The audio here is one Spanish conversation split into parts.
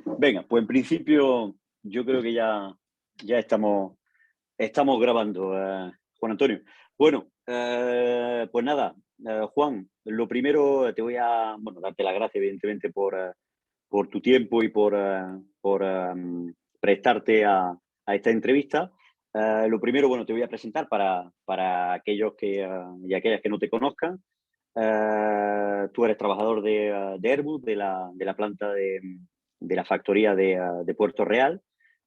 Venga, pues en principio yo creo que ya estamos grabando, Juan Antonio. Bueno, pues nada, Juan, lo primero te voy a, bueno, darte las gracias evidentemente por tu tiempo y por prestarte a esta entrevista. Lo primero, bueno, te voy a presentar para aquellos y aquellas que no te conozcan. Tú eres trabajador de Airbus, de la planta de la factoría de Puerto Real.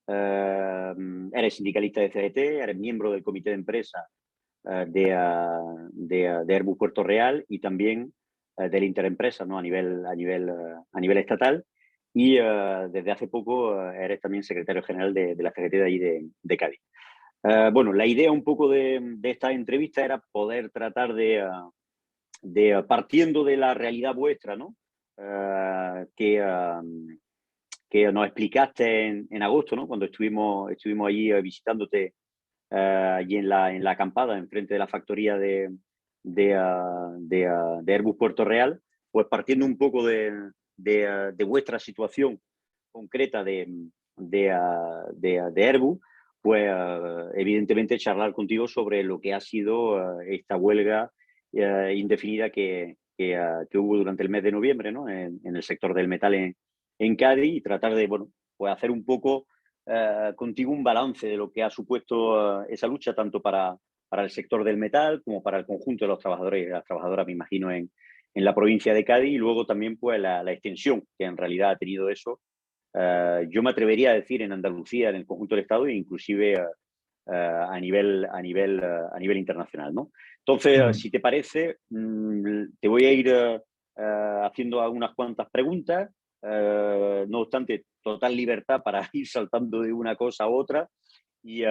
Eres sindicalista de CGT, eres miembro del comité de empresa de Airbus Puerto Real y también de la interempresa, ¿no? a nivel estatal. Y desde hace poco eres también secretario general de la CGT de ahí de Cádiz. Bueno, la idea un poco de esta entrevista era poder tratar partiendo de la realidad vuestra, ¿no? Que nos explicaste en agosto, ¿no? Cuando estuvimos allí visitándote allí en la acampada, enfrente de la factoría de Airbus Puerto Real, pues partiendo un poco de vuestra situación concreta de Airbus, pues evidentemente charlar contigo sobre lo que ha sido esta huelga indefinida que hubo durante el mes de noviembre, ¿no? En el sector del metal en Cádiz, y tratar de, bueno, pues hacer un poco contigo un balance de lo que ha supuesto esa lucha, tanto para el sector del metal como para el conjunto de los trabajadores y las trabajadoras, me imagino, en la provincia de Cádiz, y luego también pues la extensión que en realidad ha tenido eso. Yo me atrevería a decir en Andalucía, en el conjunto del Estado, e inclusive a nivel internacional, ¿no? Entonces, Mm. si te parece, te voy a ir haciendo unas cuantas preguntas. No obstante, total libertad para ir saltando de una cosa a otra. Y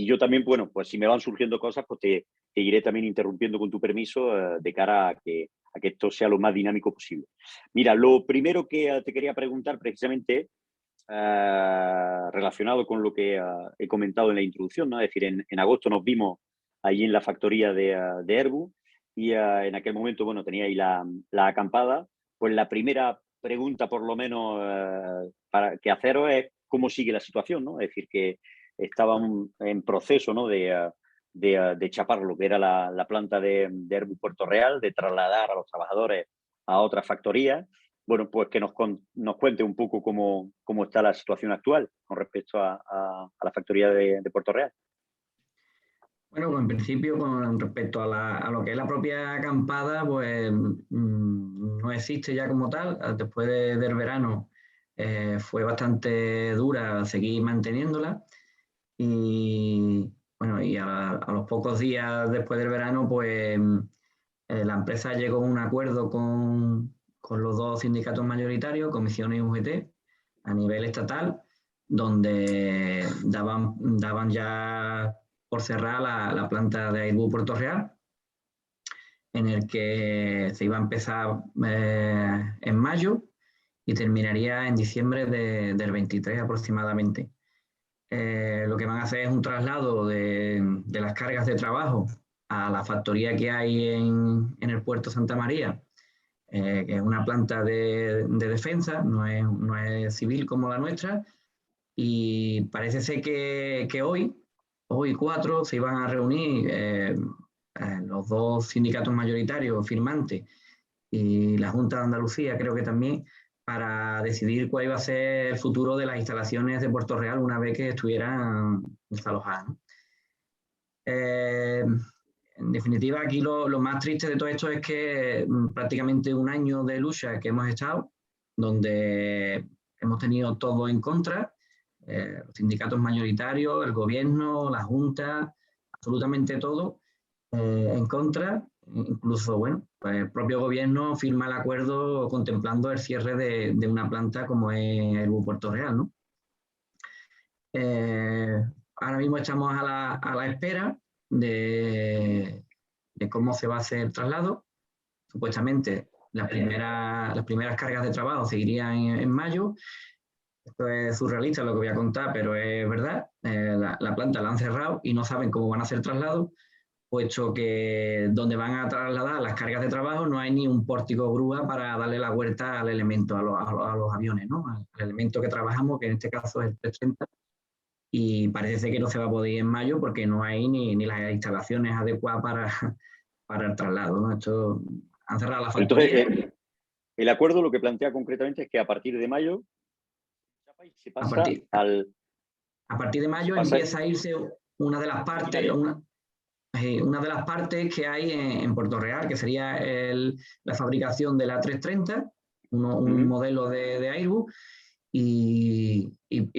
yo también, bueno, pues si me van surgiendo cosas, pues te iré también interrumpiendo con tu permiso de cara a que esto sea lo más dinámico posible. Mira, lo primero que te quería preguntar precisamente relacionado con lo que he comentado en la introducción, ¿no? Es decir, en agosto nos vimos allí en la factoría de Airbus, y en aquel momento, bueno, tenía ahí la acampada. Pues la primera pregunta, por lo menos, para que haceros es cómo sigue la situación, ¿no? Es decir, que estaban en proceso, ¿no? de chapar lo que era la planta de Airbus Puerto Real, de trasladar a los trabajadores a otra factoría. Bueno, pues que nos cuente un poco cómo está la situación actual con respecto a la factoría de Puerto Real. Bueno, pues en principio, con respecto a lo que es la propia acampada, pues no existe ya como tal. Después del verano fue bastante dura seguir manteniéndola. Y bueno, y a los pocos días después del verano, pues la empresa llegó a un acuerdo con los dos sindicatos mayoritarios, Comisiones y UGT, a nivel estatal, donde daban ya por cerrar la planta de Airbus Puerto Real, en el que se iba a empezar en mayo y terminaría en diciembre del 23 aproximadamente. Lo que van a hacer es un traslado de las cargas de trabajo a la factoría que hay en el puerto Santa María, que es una planta de defensa, no es civil como la nuestra, y parece ser que hoy 4, se iban a reunir los dos sindicatos mayoritarios firmantes y la Junta de Andalucía, creo que también, para decidir cuál iba a ser el futuro de las instalaciones de Puerto Real una vez que estuvieran desalojadas, ¿no? En definitiva, aquí lo más triste de todo esto es que prácticamente un año de lucha que hemos estado, donde hemos tenido todo en contra, los sindicatos mayoritarios, el gobierno, la Junta, absolutamente todo en contra. Incluso, bueno, pues el propio gobierno firma el acuerdo contemplando el cierre de una planta como es el Puerto Real, ¿no? Ahora mismo estamos a la espera de cómo se va a hacer el traslado. Supuestamente las primeras cargas de trabajo seguirían en mayo. Esto es surrealista lo que voy a contar, pero es verdad. La planta la han cerrado y no saben cómo van a hacer el traslado. puesto que donde van a trasladar las cargas de trabajo no hay ni un pórtico grúa para darle la vuelta al elemento, a los aviones, ¿no? Al elemento que trabajamos, que en este caso es el 330, y parece que no se va a poder ir en mayo porque no hay ni las instalaciones adecuadas para el traslado, ¿no? Esto han cerrado la factoría. Entonces, el acuerdo lo que plantea concretamente es que a partir de mayo se pasa a partir de mayo empieza a irse una de las partes, una de las partes que hay en Puerto Real, que sería la fabricación de la 330, un modelo de Airbus, y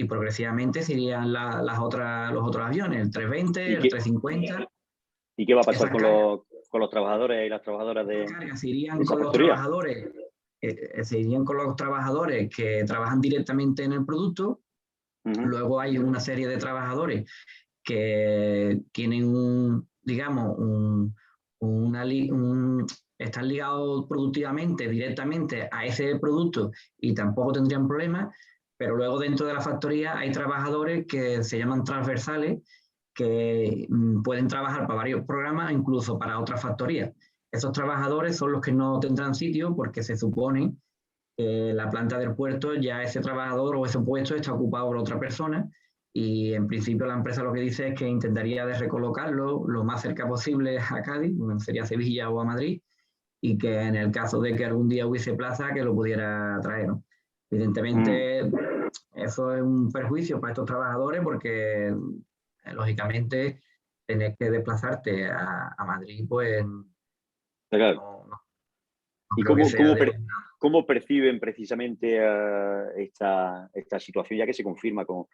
progresivamente se irían los otros aviones, el 320, el 350. ¿Y qué va a pasar con los trabajadores y las trabajadoras de cargas? Se irían con los trabajadores, que trabajan directamente en el producto. Luego hay una serie de trabajadores que tienen están ligados productivamente directamente a ese producto y tampoco tendrían problemas, pero luego dentro de la factoría hay trabajadores que se llaman transversales, que pueden trabajar para varios programas, incluso para otras factorías. Esos trabajadores son los que no tendrán sitio porque se supone que la planta del puerto ya ese trabajador o ese puesto está ocupado por otra persona, y en principio la empresa lo que dice es que intentaría de recolocarlo lo más cerca posible a Cádiz, sería Sevilla o a Madrid, y que en el caso de que algún día hubiese plaza, que lo pudiera traer, ¿no? Evidentemente, eso es un perjuicio para estos trabajadores porque, lógicamente, tener que desplazarte a Madrid, pues... Claro. ¿Y cómo perciben precisamente esta situación, ya que se confirma con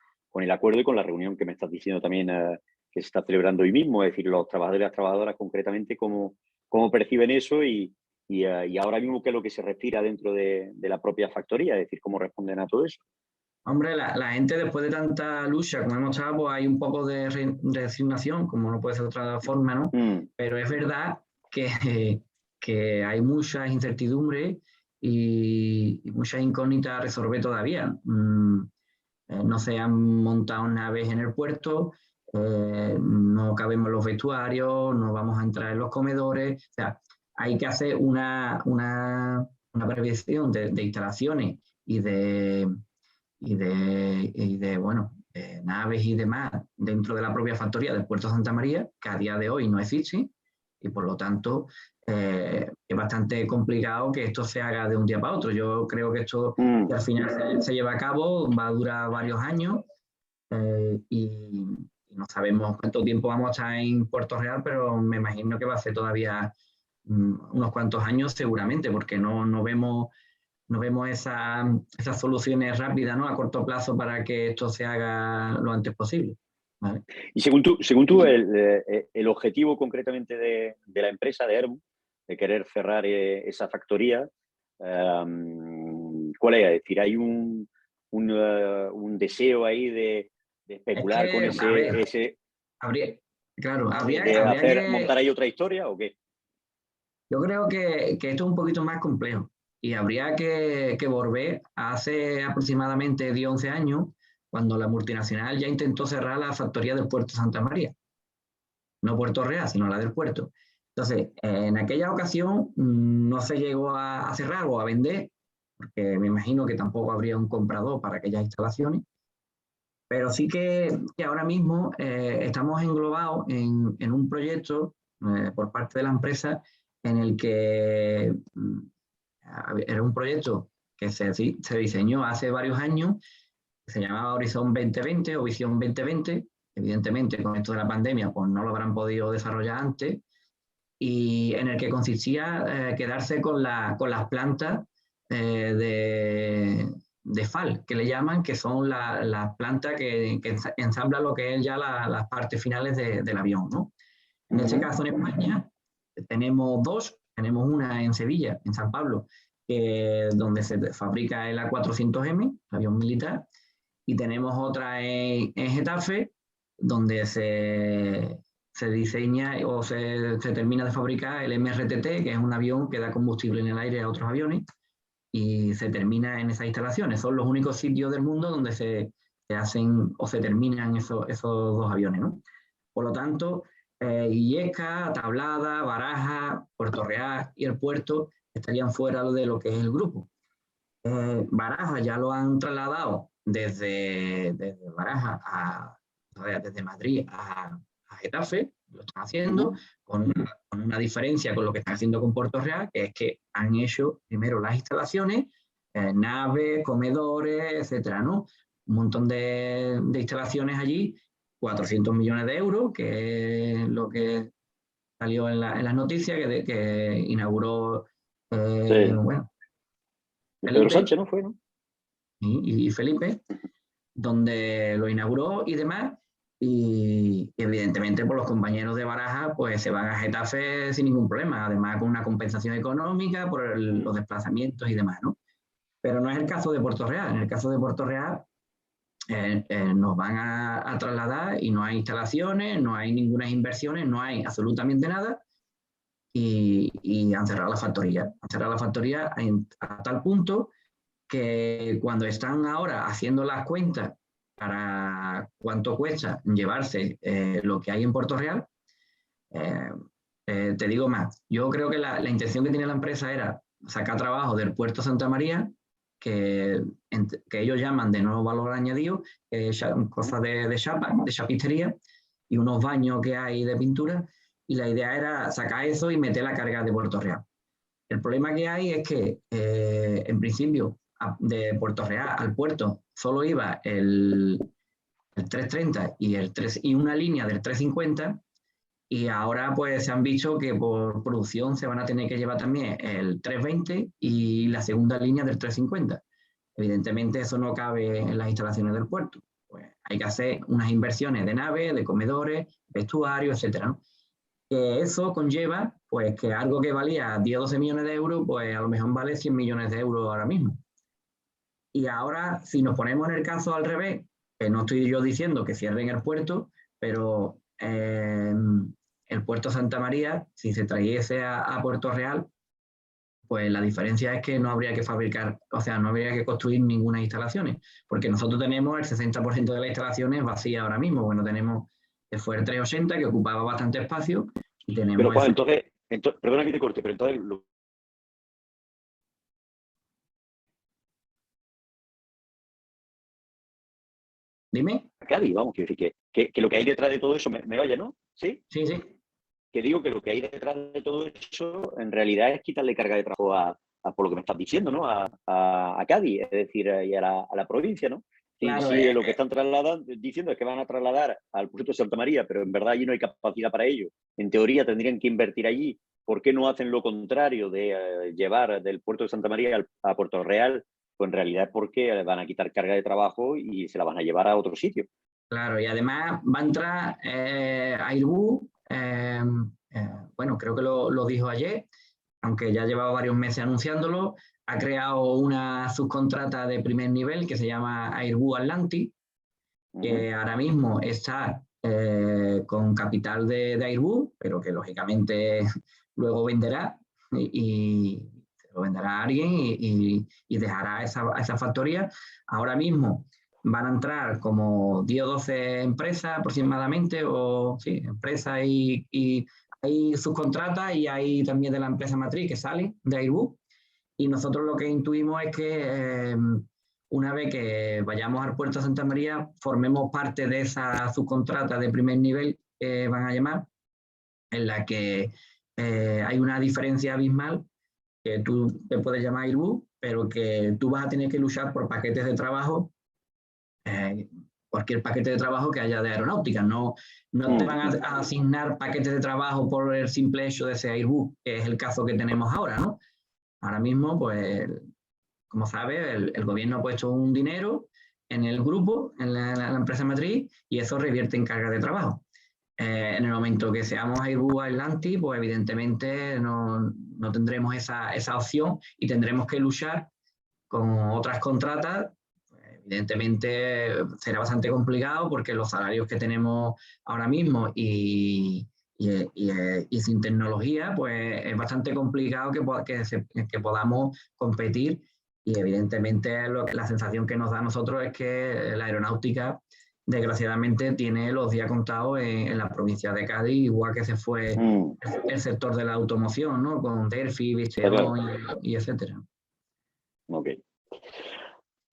el acuerdo y con la reunión que me estás diciendo también que se está celebrando hoy mismo? Es decir, los trabajadores y las trabajadoras concretamente, ¿cómo perciben eso y ahora mismo qué es lo que se respira dentro de la propia factoría? Es decir, ¿cómo responden a todo eso? Hombre, la gente después de tanta lucha, como hemos estado, pues hay un poco de resignación, como no puede ser de otra forma, ¿no? Pero es verdad que hay muchas incertidumbres y muchas incógnitas a resolver todavía. No se han montado naves en el puerto, no cabemos en los vestuarios, no vamos a entrar en los comedores. O sea, hay que hacer una previsión de instalaciones y de naves y demás dentro de la propia factoría del puerto de Santa María, que a día de hoy no existe, y por lo tanto es bastante complicado que esto se haga de un día para otro. Yo creo que esto, que al final se lleva a cabo, va a durar varios años, y no sabemos cuánto tiempo vamos a estar en Puerto Real, pero me imagino que va a ser todavía unos cuantos años seguramente, porque no vemos esas soluciones rápidas, ¿no?, a corto plazo para que esto se haga lo antes posible, ¿vale? Y según tú el objetivo concretamente de la empresa, de Airbus, de querer cerrar esa factoría, ¿cuál es? Es decir, ¿hay un deseo ahí de especular con montar ahí otra historia o qué? Yo creo que esto es un poquito más complejo y habría que volver a hace aproximadamente 10 o 11 años, cuando la multinacional ya intentó cerrar la factoría del puerto de Santa María. No Puerto Real, sino la del puerto. Entonces, en aquella ocasión no se llegó a cerrar o a vender, porque me imagino que tampoco habría un comprador para aquellas instalaciones, pero sí que ahora mismo estamos englobados en un proyecto por parte de la empresa en el que era un proyecto que se diseñó hace varios años, que se llamaba Horizon 2020 o Visión 2020. Evidentemente, con esto de la pandemia, pues no lo habrán podido desarrollar antes, y en el que consistía quedarse con las plantas de FAL, que le llaman, que son las plantas que ensamblan lo que es ya las partes finales del avión, ¿no? En este caso, en España, tenemos dos. Tenemos una en Sevilla, en San Pablo, donde se fabrica el A400M, el avión militar, y tenemos otra en Getafe, donde se diseña o se termina de fabricar el MRTT, que es un avión que da combustible en el aire a otros aviones, y se termina en esas instalaciones. Son los únicos sitios del mundo donde se hacen o se terminan esos dos aviones, ¿no? Por lo tanto, Illescas, Tablada, Barajas, Puerto Real y el puerto estarían fuera de lo que es el grupo. Barajas ya lo han trasladado desde Barajas desde Madrid a Getafe, lo están haciendo con una diferencia con lo que están haciendo con Puerto Real, que es que han hecho primero las instalaciones, naves, comedores, etcétera, ¿no? Un montón de instalaciones allí, 400 millones de euros, que es lo que salió en las noticias, que inauguró, Sí. bueno, Pedro Felipe Sánchez, ¿no fue, no? y Felipe, donde lo inauguró y demás, y evidentemente por los compañeros de Baraja pues se van a Getafe sin ningún problema, además con una compensación económica por los desplazamientos y demás, ¿no? Pero no es el caso de Puerto Real. En el caso de Puerto Real nos van a trasladar y no hay instalaciones, no hay ninguna inversiones, no hay absolutamente nada, y han cerrado la factoría. Han cerrado la factoría a tal punto que cuando están ahora haciendo las cuentas para cuánto cuesta llevarse lo que hay en Puerto Real, te digo más, yo creo que la intención que tiene la empresa era sacar trabajo del puerto Santa María, que ellos llaman de nuevo valor añadido, cosas de chapa, de chapistería, y unos baños que hay de pintura, y la idea era sacar eso y meter la carga de Puerto Real. El problema que hay es que, en principio, de Puerto Real al puerto solo iba el 330 y una línea del 350, y ahora pues se han visto que por producción se van a tener que llevar también el 320 y la segunda línea del 350. Evidentemente eso no cabe en las instalaciones del puerto. Pues hay que hacer unas inversiones de naves, de comedores, vestuarios, etcétera, ¿no? Que eso conlleva pues que algo que valía 10 o 12 millones de euros, pues a lo mejor vale 100 millones de euros ahora mismo. Y ahora, si nos ponemos en el caso al revés, que no estoy yo diciendo que cierren el puerto, pero el puerto Santa María, si se trajese a Puerto Real, pues la diferencia es que no habría que fabricar, o sea, no habría que construir ninguna instalación, porque nosotros tenemos el 60% de las instalaciones vacías ahora mismo. Bueno, tenemos el Fuer 380, que ocupaba bastante espacio, y tenemos... Pero Juan, entonces, perdona que te corte, pero entonces... Dime. Cádiz, vamos, quiero decir que lo que hay detrás de todo eso, me vaya, ¿no? ¿Sí? Sí, sí. Que digo que lo que hay detrás de todo eso en realidad es quitarle carga de trabajo por lo que me estás diciendo, ¿no? A Cádiz, es decir, y a la provincia, ¿no? Claro, Si lo que están diciendo es que van a trasladar al puerto de Santa María, pero en verdad allí no hay capacidad para ello. En teoría tendrían que invertir allí. ¿Por qué no hacen lo contrario de llevar del puerto de Santa María a Puerto Real? Pues en realidad es porque van a quitar carga de trabajo y se la van a llevar a otro sitio. Claro, y además va a entrar Airbus, bueno, creo que lo dijo ayer, aunque ya llevaba varios meses anunciándolo, ha creado una subcontrata de primer nivel que se llama Airbus Atlantic, que ahora mismo está con capital de Airbus, pero que lógicamente luego venderá y se lo venderá a alguien y dejará esa factoría. Ahora mismo van a entrar como 10 o 12 empresas aproximadamente, o sí, empresas y hay subcontratas, y hay también de la empresa matriz que sale de Airbus. Y nosotros lo que intuimos es que una vez que vayamos al puerto de Santa María, formemos parte de esa subcontrata de primer nivel, van a llamar, en la que hay una diferencia abismal, que tú te puedes llamar Airbus, pero que tú vas a tener que luchar por paquetes de trabajo, cualquier paquete de trabajo que haya de aeronáutica. No te van a asignar paquetes de trabajo por el simple hecho de ser Airbus, que es el caso que tenemos ahora, ¿no? Ahora mismo, pues, como sabes, el gobierno ha puesto un dinero en el grupo, en la empresa matriz, y eso revierte en carga de trabajo. En el momento que seamos Airbus Atlantic, pues evidentemente no tendremos esa opción y tendremos que luchar con otras contratas. Evidentemente será bastante complicado porque los salarios que tenemos ahora mismo y sin tecnología, pues es bastante complicado que podamos competir, y evidentemente la sensación que nos da a nosotros es que la aeronáutica desgraciadamente tiene los días contados en la provincia de Cádiz, igual que se fue el sector de la automoción, ¿no? Con Delphi, Claro. Visteon y etcétera. Ok.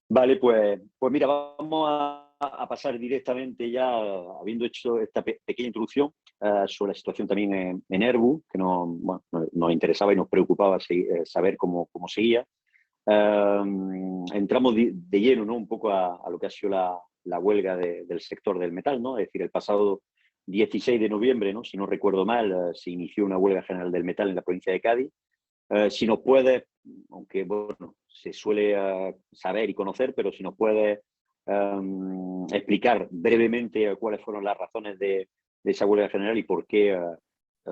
Vale, pues mira, vamos a pasar directamente ya, habiendo hecho esta pequeña introducción sobre la situación también en Airbus, que nos interesaba y nos preocupaba saber cómo seguía. Entramos de lleno, ¿no? Un poco a lo que ha sido la huelga del sector del metal, ¿no? Es decir, el pasado 16 de noviembre, ¿no? Si no recuerdo mal, se inició una huelga general del metal en la provincia de Cádiz. Si nos puedes, aunque bueno, se suele saber y conocer, pero si nos puedes explicar brevemente cuáles fueron las razones de esa huelga general y por qué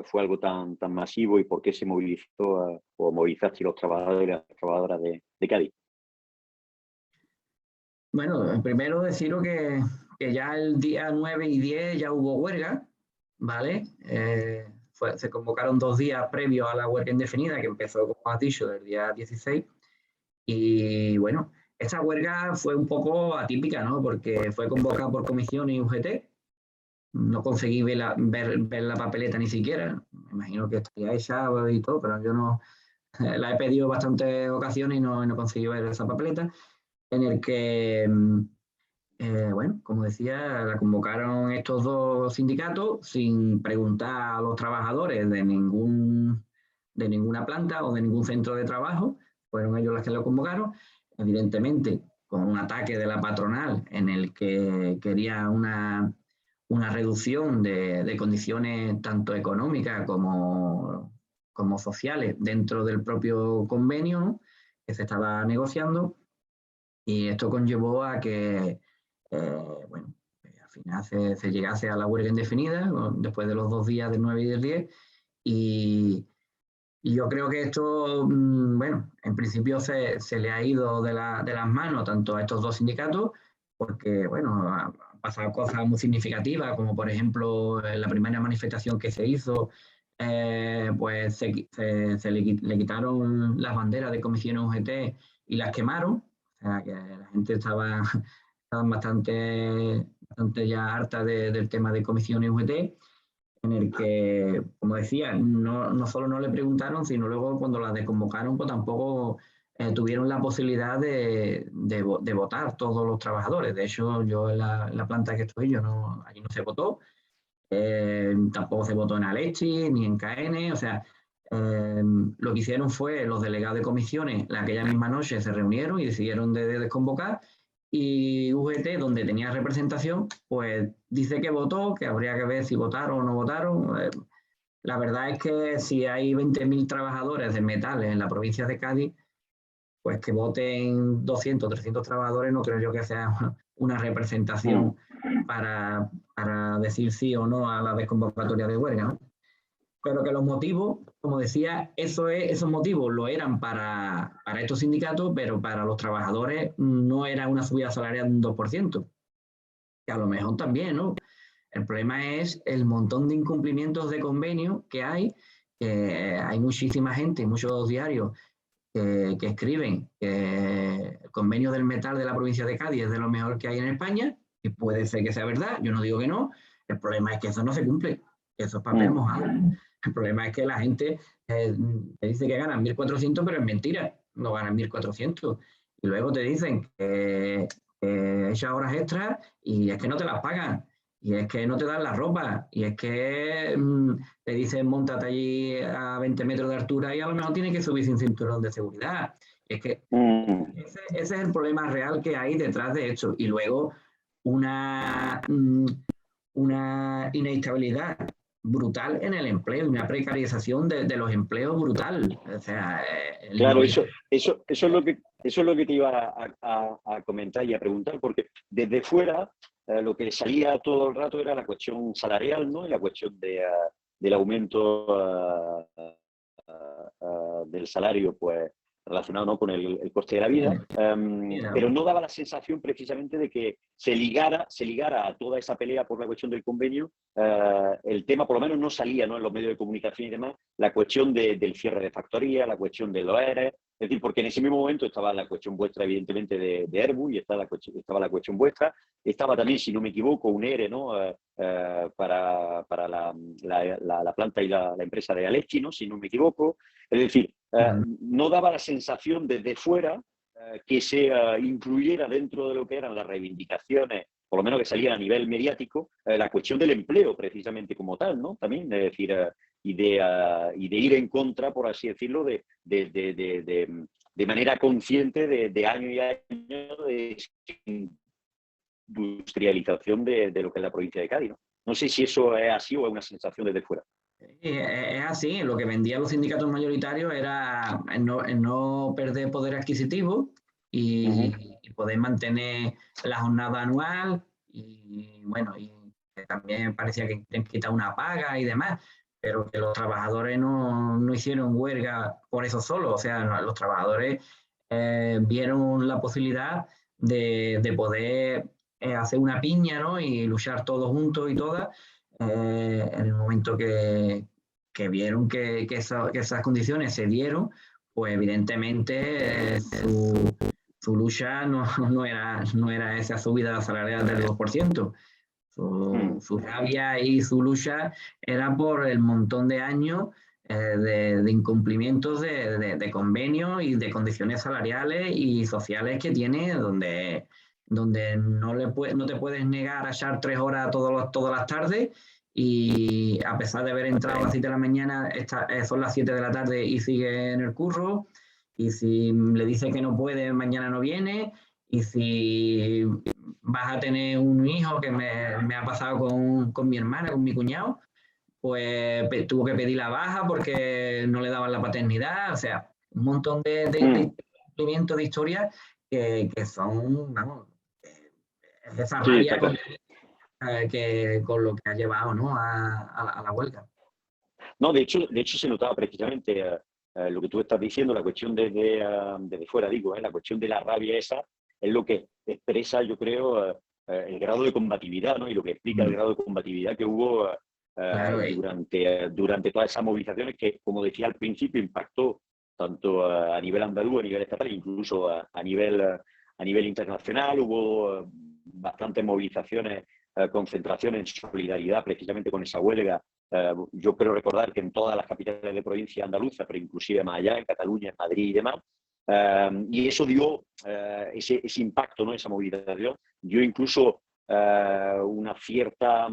fue algo tan masivo y por qué se movilizó o movilizaste los trabajadores y las trabajadoras de Cádiz. Bueno, primero deciros que ya el día 9 y 10 ya hubo huelga, ¿vale? Se convocaron 2 días previos a la huelga indefinida, que empezó, como has dicho, el día 16. Y bueno, esta huelga fue un poco atípica, ¿no? Porque fue convocada por comisiones y UGT. No conseguí ver la papeleta ni siquiera. Me imagino que estaría hecha y todo, pero yo no la he pedido bastantes ocasiones y no conseguí ver esa papeleta. En el que, bueno, como decía, la convocaron estos 2 sindicatos sin preguntar a los trabajadores de ninguna planta o de ningún centro de trabajo. Fueron ellos los que lo convocaron, evidentemente con un ataque de la patronal en el que quería una reducción de condiciones tanto económicas como sociales dentro del propio convenio, ¿no? Que se estaba negociando. Y esto conllevó a que, bueno, al final se llegase a la huelga indefinida, después de los 2 días del 9 y del 10. Y yo creo que esto, bueno, en principio se le ha ido de las manos tanto a estos 2 sindicatos, porque, bueno, han pasado cosas muy significativas, como por ejemplo la primera manifestación que se hizo, pues le quitaron las banderas de comisiones UGT y las quemaron. O sea, que la gente estaban bastante ya harta del tema de comisiones UGT, en el que, como decía, no solo no le preguntaron, sino luego cuando la desconvocaron, pues tampoco tuvieron la posibilidad de votar todos los trabajadores. De hecho, yo en la planta que estoy, allí no se votó. Tampoco se votó en Alechi ni en KN. O sea, lo que hicieron fue los delegados de comisiones, aquella misma noche se reunieron y decidieron de desconvocar. Y UGT, donde tenía representación, pues dice que votó, que habría que ver si votaron o no votaron. La verdad es que si hay 20.000 trabajadores de metales en la provincia de Cádiz, pues que voten 200, 300 trabajadores no creo yo que sea una representación para decir sí o no a la desconvocatoria de huelga, ¿no? Pero que los motivos, como decía, esos motivos lo eran para estos sindicatos, pero para los trabajadores no era una subida salarial de un 2%, que a lo mejor también, ¿no? El problema es el montón de incumplimientos de convenio que hay. Hay muchísima gente, muchos diarios que escriben que el convenio del metal de la provincia de Cádiz es de lo mejor que hay en España, y puede ser que sea verdad, yo no digo que no. El problema es que eso no se cumple, eso es papel mojado. El problema es que la gente te dice que ganan 1.400, pero es mentira, no ganan 1.400. Y luego te dicen que echas horas extras y es que no te las pagan. Y es que no te dan la ropa, y es que te dicen móntate allí a 20 metros de altura y a lo mejor tienes que subir sin cinturón de seguridad. Y es que ese es el problema real que hay detrás de esto. Y luego una inestabilidad brutal en el empleo, una precarización de los empleos brutal. O sea, claro, eso es lo que te iba a comentar y a preguntar, porque desde fuera lo que salía todo el rato era la cuestión salarial, ¿no? Y la cuestión del aumento del salario, pues relacionado, ¿no?, con el coste de la vida, pero no daba la sensación precisamente de que se ligara a toda esa pelea por la cuestión del convenio. El tema, por lo menos, no salía, ¿no?, en los medios de comunicación y demás, la cuestión del cierre de factoría, la cuestión de los ERE. Es decir, porque en ese mismo momento estaba la cuestión vuestra, evidentemente, de Airbus, y estaba la cuestión vuestra. Estaba también, si no me equivoco, un ERE, ¿no? Para la planta y la empresa de Alessi, ¿no? Si no me equivoco. Es decir, no daba la sensación desde fuera que se incluyera dentro de lo que eran las reivindicaciones, por lo menos que salían a nivel mediático, la cuestión del empleo precisamente como tal, ¿no? También, es decir, y de ir en contra, por así decirlo, de manera consciente de año y año de industrialización de lo que es la provincia de Cádiz, ¿no? No sé si eso es así o es una sensación desde fuera. Es así, lo que vendían los sindicatos mayoritarios era el no perder poder adquisitivo y poder mantener la jornada anual y bueno, y también parecía que quieren quitar una paga y demás, pero que los trabajadores no hicieron huelga por eso solo, o sea, los trabajadores vieron la posibilidad de poder hacer una piña, ¿no? Y luchar todos juntos y todas en el momento que vieron que esas condiciones se dieron, pues evidentemente su lucha no era esa subida salarial del 2%. Su rabia y su lucha era por el montón de años de incumplimientos de convenios y de condiciones salariales y sociales que tiene, donde no te puedes negar a echar 3 horas todas las tardes y a pesar de haber entrado a las 7 de la mañana, son las 7 de la tarde y sigue en el curro. Y si le dice que no puede, mañana no viene. Y si vas a tener un hijo, que me ha pasado con mi hermana, con mi cuñado, pues tuvo que pedir la baja porque no le daban la paternidad. O sea, un montón de cumplimientos de historias que son, vamos, esa rabia con lo que ha llevado, ¿no? a la huelga. No, de hecho se notaba precisamente lo que tú estás diciendo, la cuestión desde fuera, digo, la cuestión de la rabia esa es lo que expresa, yo creo, el grado de combatividad, ¿no? Y lo que explica el grado de combatividad que hubo Claro, durante todas esas movilizaciones que, como decía al principio, impactó tanto a nivel andaluz, a nivel estatal, incluso a nivel internacional. Hubo bastantes movilizaciones, concentraciones en solidaridad precisamente con esa huelga. Yo creo recordar que en todas las capitales de provincia andaluza, pero inclusive más allá, en Cataluña, en Madrid y demás, y eso dio ese impacto, ¿no? Esa movilización dio incluso una cierta,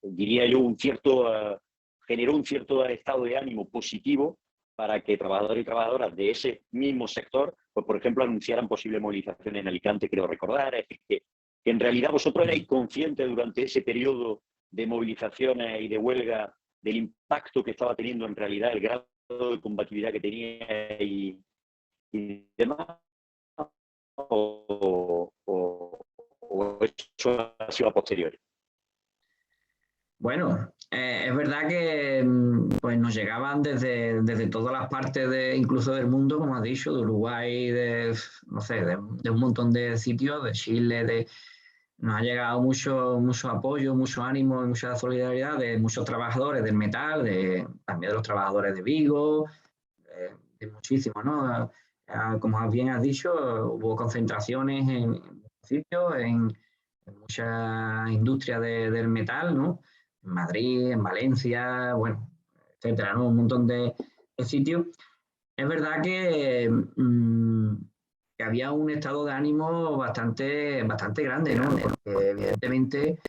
diría yo, generó un cierto estado de ánimo positivo para que trabajadores y trabajadoras de ese mismo sector, pues, por ejemplo, anunciaran posible movilización en Alicante, creo recordar. Es que en realidad vosotros erais conscientes durante ese periodo de movilizaciones y de huelga del impacto que estaba teniendo en realidad, el grado de combatividad que tenía y demás, o eso ha sido a posteriori. Bueno, es verdad que pues nos llegaban desde todas las partes, incluso del mundo, como has dicho, de Uruguay, no sé, de un montón de sitios, de Chile, nos ha llegado mucho apoyo, mucho ánimo y mucha solidaridad de muchos trabajadores del metal, también de los trabajadores de Vigo, de muchísimos, ¿no? Como bien has dicho, hubo concentraciones en sitios, en muchas industrias del metal, ¿no? En Madrid, en Valencia, bueno, etcétera, ¿no? Un montón de sitios. Es verdad que había un estado de ánimo bastante grande, ¿no? Porque evidentemente,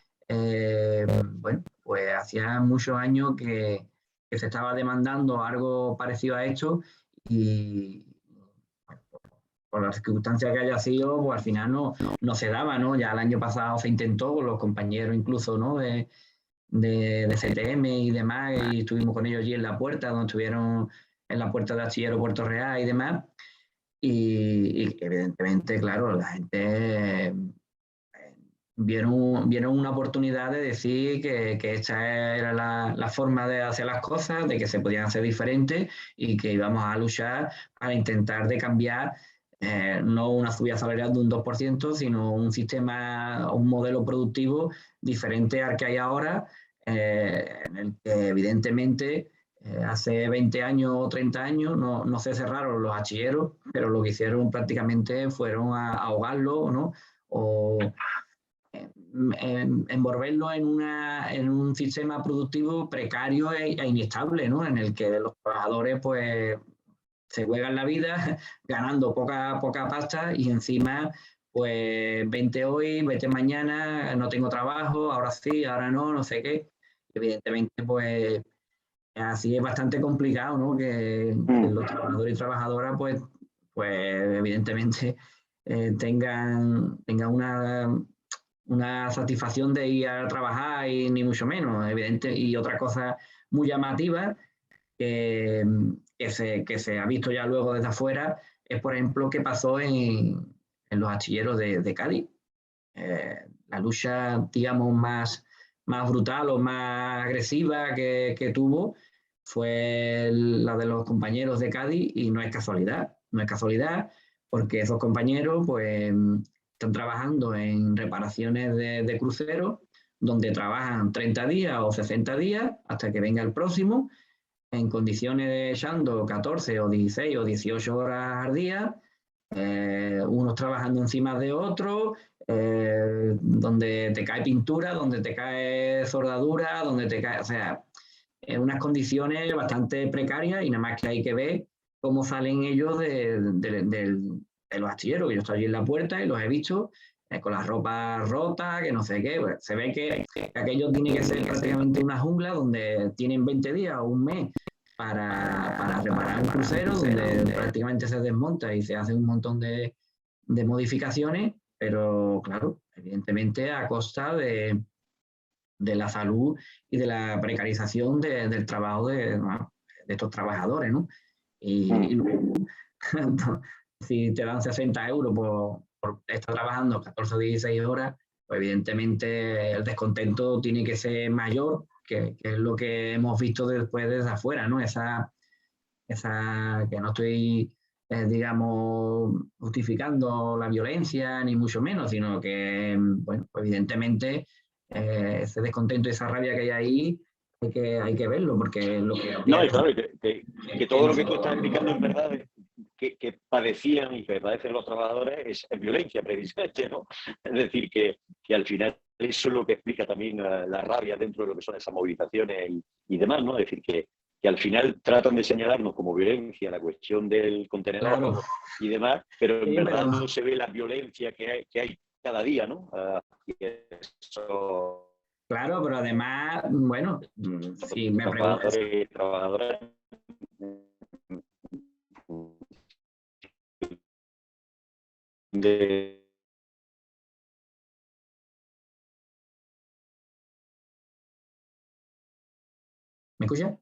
bueno, pues hacía muchos años que se estaba demandando algo parecido a esto y bueno, por las circunstancias que haya sido, pues al final no se daba, ¿no? Ya el año pasado se intentó con los compañeros incluso, ¿no? De CTM y demás, y estuvimos con ellos allí en la puerta, donde estuvieron en la puerta de Astillero Puerto Real y demás. Y evidentemente, claro, la gente vieron una oportunidad de decir que esta era la forma de hacer las cosas, de que se podían hacer diferentes y que íbamos a luchar para intentar de cambiar no una subida salarial de un 2%, sino un sistema, un modelo productivo diferente al que hay ahora, en el que evidentemente Hace 20 años o 30 años no se cerraron los achilleros, pero lo que hicieron prácticamente fueron a ahogarlo, ¿no? O envolverlo en un sistema productivo precario e inestable, ¿no? En el que los trabajadores pues se juegan la vida ganando poca pasta y encima pues vente hoy, vete mañana, no tengo trabajo, ahora sí, ahora no, no sé qué. Evidentemente pues así es bastante complicado, ¿no? Que los trabajadores y trabajadoras pues evidentemente tengan una satisfacción de ir a trabajar y ni mucho menos, evidente. Y otra cosa muy llamativa que se ha visto ya luego desde afuera es, por ejemplo, qué pasó en los astilleros de Cádiz. La lucha, digamos, más brutal o más agresiva que tuvo fue la de los compañeros de Cádiz y no es casualidad, no es casualidad porque esos compañeros pues están trabajando en reparaciones de cruceros donde trabajan 30 días o 60 días hasta que venga el próximo en condiciones de echando 14 o 16 o 18 horas al día, unos trabajando encima de otros, donde te cae pintura, donde te cae soldadura, donde te cae, o sea, en unas condiciones bastante precarias y nada más que hay que ver cómo salen ellos de los astilleros. Yo estoy allí en la puerta y los he visto con las ropas rotas, que no sé qué. Pues, se ve que aquello tiene que ser prácticamente una jungla donde tienen 20 días o un mes para reparar un crucero, donde prácticamente se desmonta y se hace un montón de modificaciones, pero claro, evidentemente a costa de la salud y de la precarización del trabajo de estos trabajadores, ¿no? Y si te dan 60 euros por estar trabajando 14 o 16 horas, pues evidentemente el descontento tiene que ser mayor, que es lo que hemos visto después desde afuera, ¿no? Esa que no estoy, digamos, justificando la violencia, ni mucho menos, sino que, bueno, evidentemente ese descontento y esa rabia que hay ahí hay que verlo, porque lo que... No, es claro, que todo lo que tú estás explicando en verdad que padecían y que padecen los trabajadores es violencia precisamente, ¿no? Es decir, que al final eso es lo que explica también la rabia dentro de lo que son esas movilizaciones y demás, ¿no? Es decir, que al final tratan de señalarnos como violencia la cuestión del contenedor Claro. y demás, pero en Sí, verdad pero... no se ve la violencia que hay cada día, ¿no? Y eso, Claro, pero además, bueno, si me preguntas... trabajadores y trabajadoras de... ¿Me escuchas?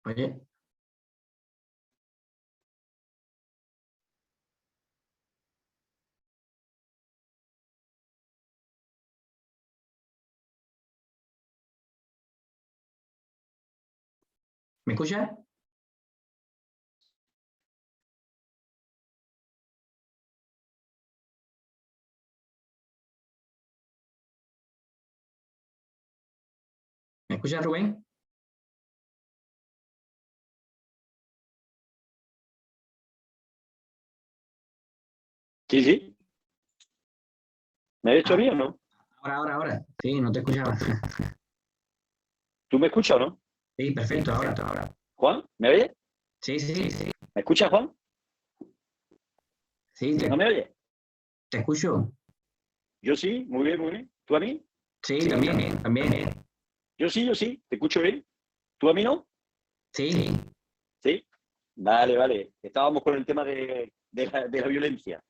Oye, ¿me escuchas? ¿Me escuchas, Rubén? Sí, sí. ¿Me has hecho Ah, bien o no? ahora. Sí, no te escuchaba. ¿Tú me escuchas o no? Sí, perfecto, ahora. ¿Juan? ¿Me oyes? Sí, sí, ¿Me escuchas, Juan? sí, ¿No me oyes? te escucho. Yo sí, muy bien, muy bien. ¿Tú a mí? Sí, también. Yo sí, te escucho bien. ¿Tú a mí no? Sí. Sí. Vale, vale. Estábamos con el tema de la violencia.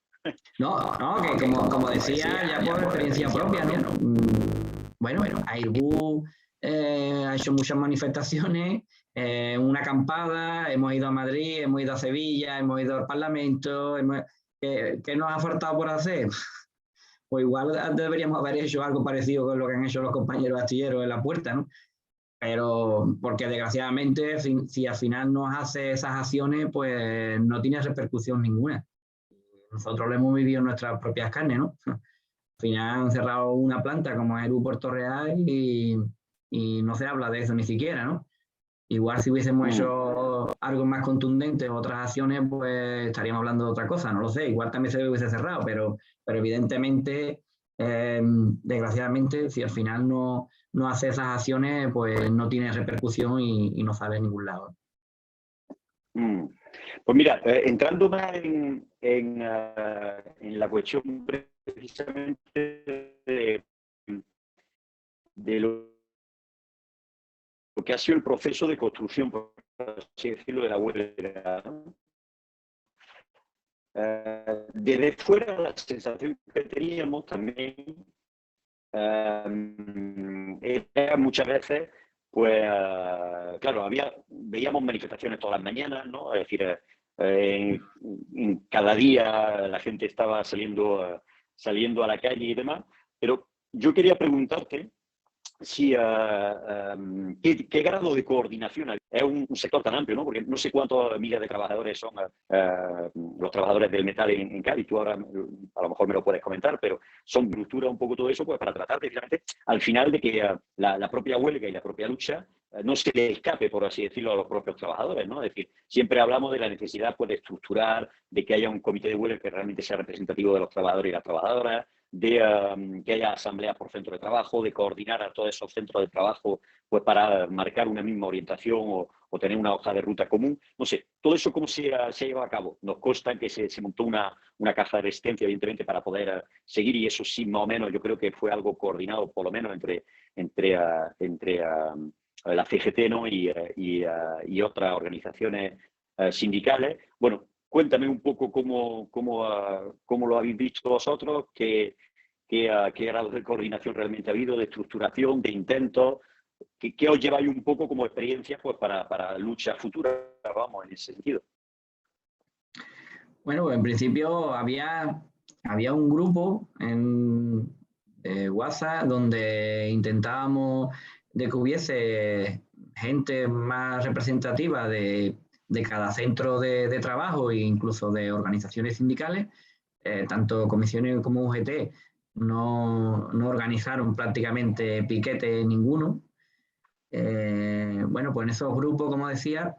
No, que como decía, ya por experiencia propia, ¿no? Bueno, Airbus ha hecho muchas manifestaciones, una acampada, hemos ido a Madrid, hemos ido a Sevilla, hemos ido al Parlamento, ¿Qué nos ha faltado por hacer? Pues igual deberíamos haber hecho algo parecido con lo que han hecho los compañeros astilleros en la puerta, ¿no? Pero porque desgraciadamente si al final nos hace esas acciones, pues no tiene repercusión ninguna. Nosotros lo hemos vivido en nuestras propias carnes, ¿no? Al final han cerrado una planta como es Puerto Real y no se habla de eso ni siquiera, ¿no? Igual si hubiésemos hecho algo más contundente, otras acciones, pues estaríamos hablando de otra cosa, no lo sé. Igual también se hubiese cerrado, pero evidentemente, desgraciadamente, si al final no hace esas acciones, pues no tiene repercusión y no sale a ningún lado. Pues mira, entrando más en la cuestión precisamente de lo que ha sido el proceso de construcción, por así decirlo, de la huelga, ¿no? Desde fuera la sensación que teníamos también era muchas veces, pues claro, veíamos manifestaciones todas las mañanas, ¿no? Es decir, en cada día la gente estaba saliendo a la calle y demás, pero yo quería preguntarte si, ¿qué grado de coordinación hay? Es un sector tan amplio, ¿no? Porque no sé cuántos miles de trabajadores son los trabajadores del metal en Cádiz. Tú ahora a lo mejor me lo puedes comentar, pero son estructura un poco todo eso, pues para tratar precisamente al final de que la propia huelga y la propia lucha no se le escape, por así decirlo, a los propios trabajadores, ¿no? Es decir, siempre hablamos de la necesidad, pues, de estructurar, de que haya un comité de huelga que realmente sea representativo de los trabajadores y las trabajadoras, de que haya asambleas por centro de trabajo, de coordinar a todos esos centros de trabajo, pues para marcar una misma orientación o tener una hoja de ruta común. No sé, todo eso cómo se ha llevado a cabo. Nos consta que se montó una caja de resistencia, evidentemente, para poder seguir, y eso sí, más o menos, yo creo que fue algo coordinado, por lo menos, entre la CGT, ¿no? y otras organizaciones sindicales. Bueno, cuéntame un poco cómo lo habéis visto vosotros, qué grados de coordinación realmente ha habido, de estructuración, de intentos, qué os lleváis un poco como experiencia, pues, para lucha futura, vamos, en ese sentido. Bueno, en principio había un grupo en WhatsApp donde intentábamos de que hubiese gente más representativa de cada centro de trabajo e incluso de organizaciones sindicales. Tanto comisiones como UGT no organizaron prácticamente piquete ninguno. Bueno, pues en esos grupos, como decía,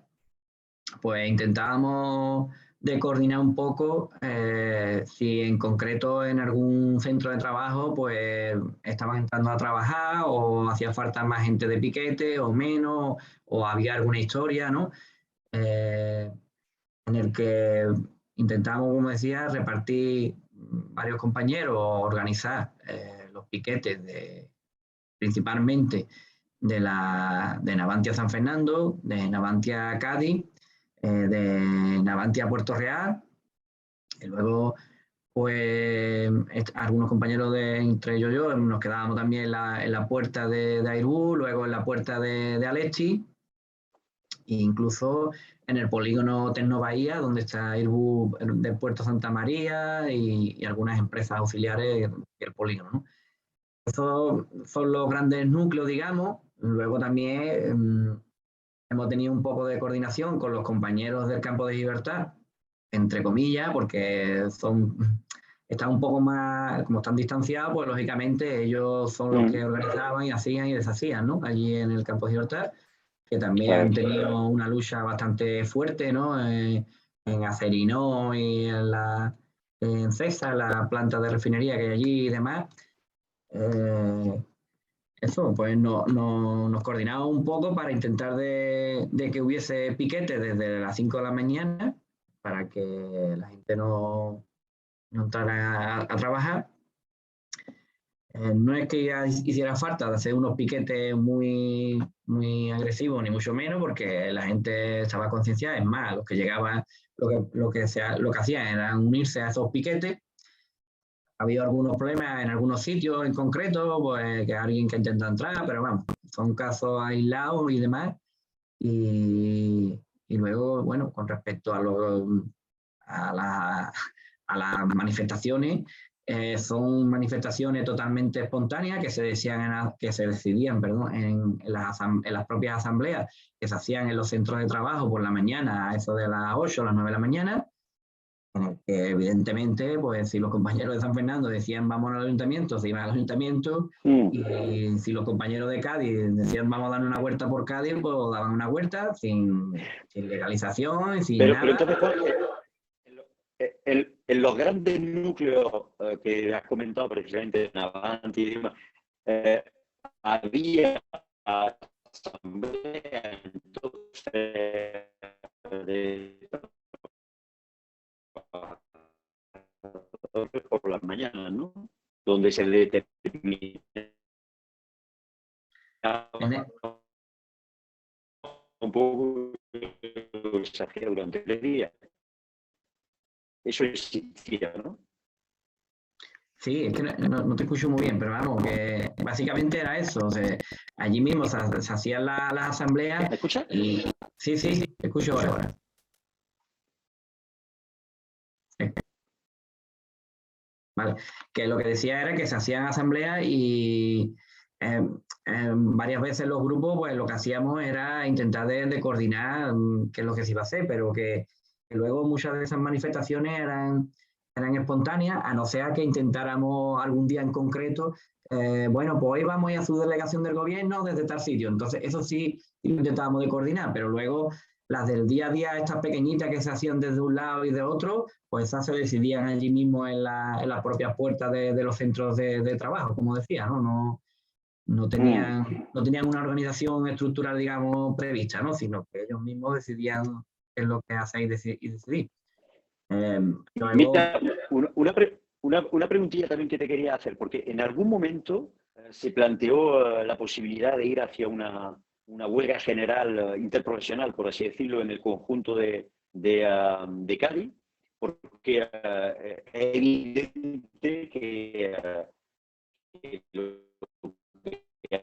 pues intentábamos de coordinar un poco si en concreto en algún centro de trabajo pues estaban entrando a trabajar o hacía falta más gente de piquete o menos, o había alguna historia, ¿no? En el que intentamos, como decía, repartir varios compañeros, organizar los piquetes principalmente de Navantia San Fernando, de Navantia Cádiz, de Navantia Puerto Real, y luego pues algunos compañeros entre ellos yo nos quedábamos también en la puerta de Airbus, luego en la puerta de Alesti, e incluso en el polígono Tecnobahía, donde está Airbus del Puerto Santa María y algunas empresas auxiliares del polígono, ¿no? Esos son los grandes núcleos, digamos. Luego también hemos tenido un poco de coordinación con los compañeros del Campo de Gibraltar, entre comillas, porque están un poco más, como están distanciados, pues lógicamente ellos son los que organizaban y hacían y deshacían, ¿no? Allí en el Campo de Gibraltar, que también han tenido una lucha bastante fuerte, ¿no? En Acerinox y en CESA, la planta de refinería que hay allí y demás. Eso, pues nos coordinamos un poco para intentar de que hubiese piquete desde las 5 de la mañana para que la gente no entrara a trabajar. No es que hiciera falta de hacer unos piquetes muy, muy agresivos, ni mucho menos, porque la gente estaba concienciada. Es más, los que llegaban, lo que hacían era unirse a esos piquetes. Ha habido algunos problemas en algunos sitios en concreto, pues que alguien que intenta entrar, pero vamos, son casos aislados y demás. Y luego, bueno, con respecto a a las manifestaciones. Son manifestaciones totalmente espontáneas que se decidían en las propias asambleas que se hacían en los centros de trabajo por la mañana, a eso de las 8 o las 9 de la mañana, en el que evidentemente, pues si los compañeros de San Fernando decían vamos al ayuntamiento, se iban al ayuntamiento, y si los compañeros de Cádiz decían vamos a dar una vuelta por Cádiz, pues daban una vuelta sin legalización, sin pero nada. entonces, Juan, en los grandes núcleos que has comentado precisamente en Avanti y demás, había asamblea entonces de por las mañanas, ¿no? Donde se determinaba un poco exagero durante el día. Eso existía, ¿no? Sí, es que no te escucho muy bien, pero vamos, que básicamente era eso. O sea, allí mismo se hacían las asambleas. ¿Me escuchas? Y sí, te escucho ahora. Vale, que lo que decía era que se hacían asambleas y varias veces los grupos, pues lo que hacíamos era intentar de coordinar qué es lo que se iba a hacer, pero que luego muchas de esas manifestaciones eran espontáneas, a no ser que intentáramos algún día en concreto, bueno, pues hoy vamos a ir a su delegación del gobierno desde tal sitio. Entonces, eso sí lo intentábamos de coordinar, pero luego las del día a día, estas pequeñitas que se hacían desde un lado y de otro, pues esas se decidían allí mismo en las propias puertas de los centros de trabajo, como decía, ¿no? No tenían una organización estructural, digamos, prevista, ¿no? Sino que ellos mismos decidían qué es lo que hacer y decidir. Luego... Mira, una preguntilla también que te quería hacer, porque en algún momento se planteó la posibilidad de ir hacia una huelga general interprofesional, por así decirlo, en el conjunto de Cádiz, porque es evidente que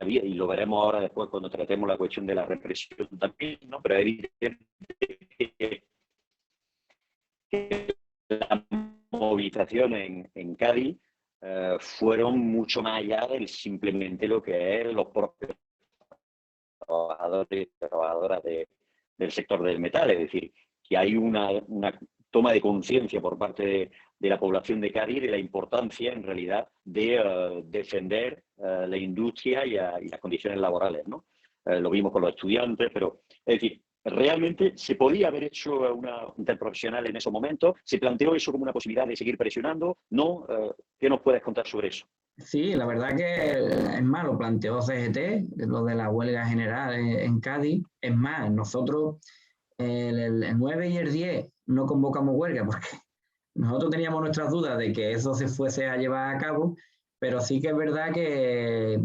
había, y lo veremos ahora después cuando tratemos la cuestión de la represión también, ¿no? Pero es evidente que las movilizaciones en Cádiz fueron mucho más allá de simplemente lo que es los propios trabajadores y trabajadoras del sector del metal. Es decir, que hay una toma de conciencia por parte de la población de Cádiz de la importancia, en realidad, de defender la industria y las condiciones laborales, ¿no? Lo vimos con los estudiantes, pero, es decir, realmente se podía haber hecho una interprofesional en esos momentos. ¿Se planteó eso como una posibilidad de seguir presionando? ¿No? ¿Qué nos puedes contar sobre eso? Sí, la verdad que es más, lo planteó CGT, lo de la huelga general en Cádiz. Es más, nosotros el 9 y el 10 no convocamos huelga porque nosotros teníamos nuestras dudas de que eso se fuese a llevar a cabo, pero sí que es verdad que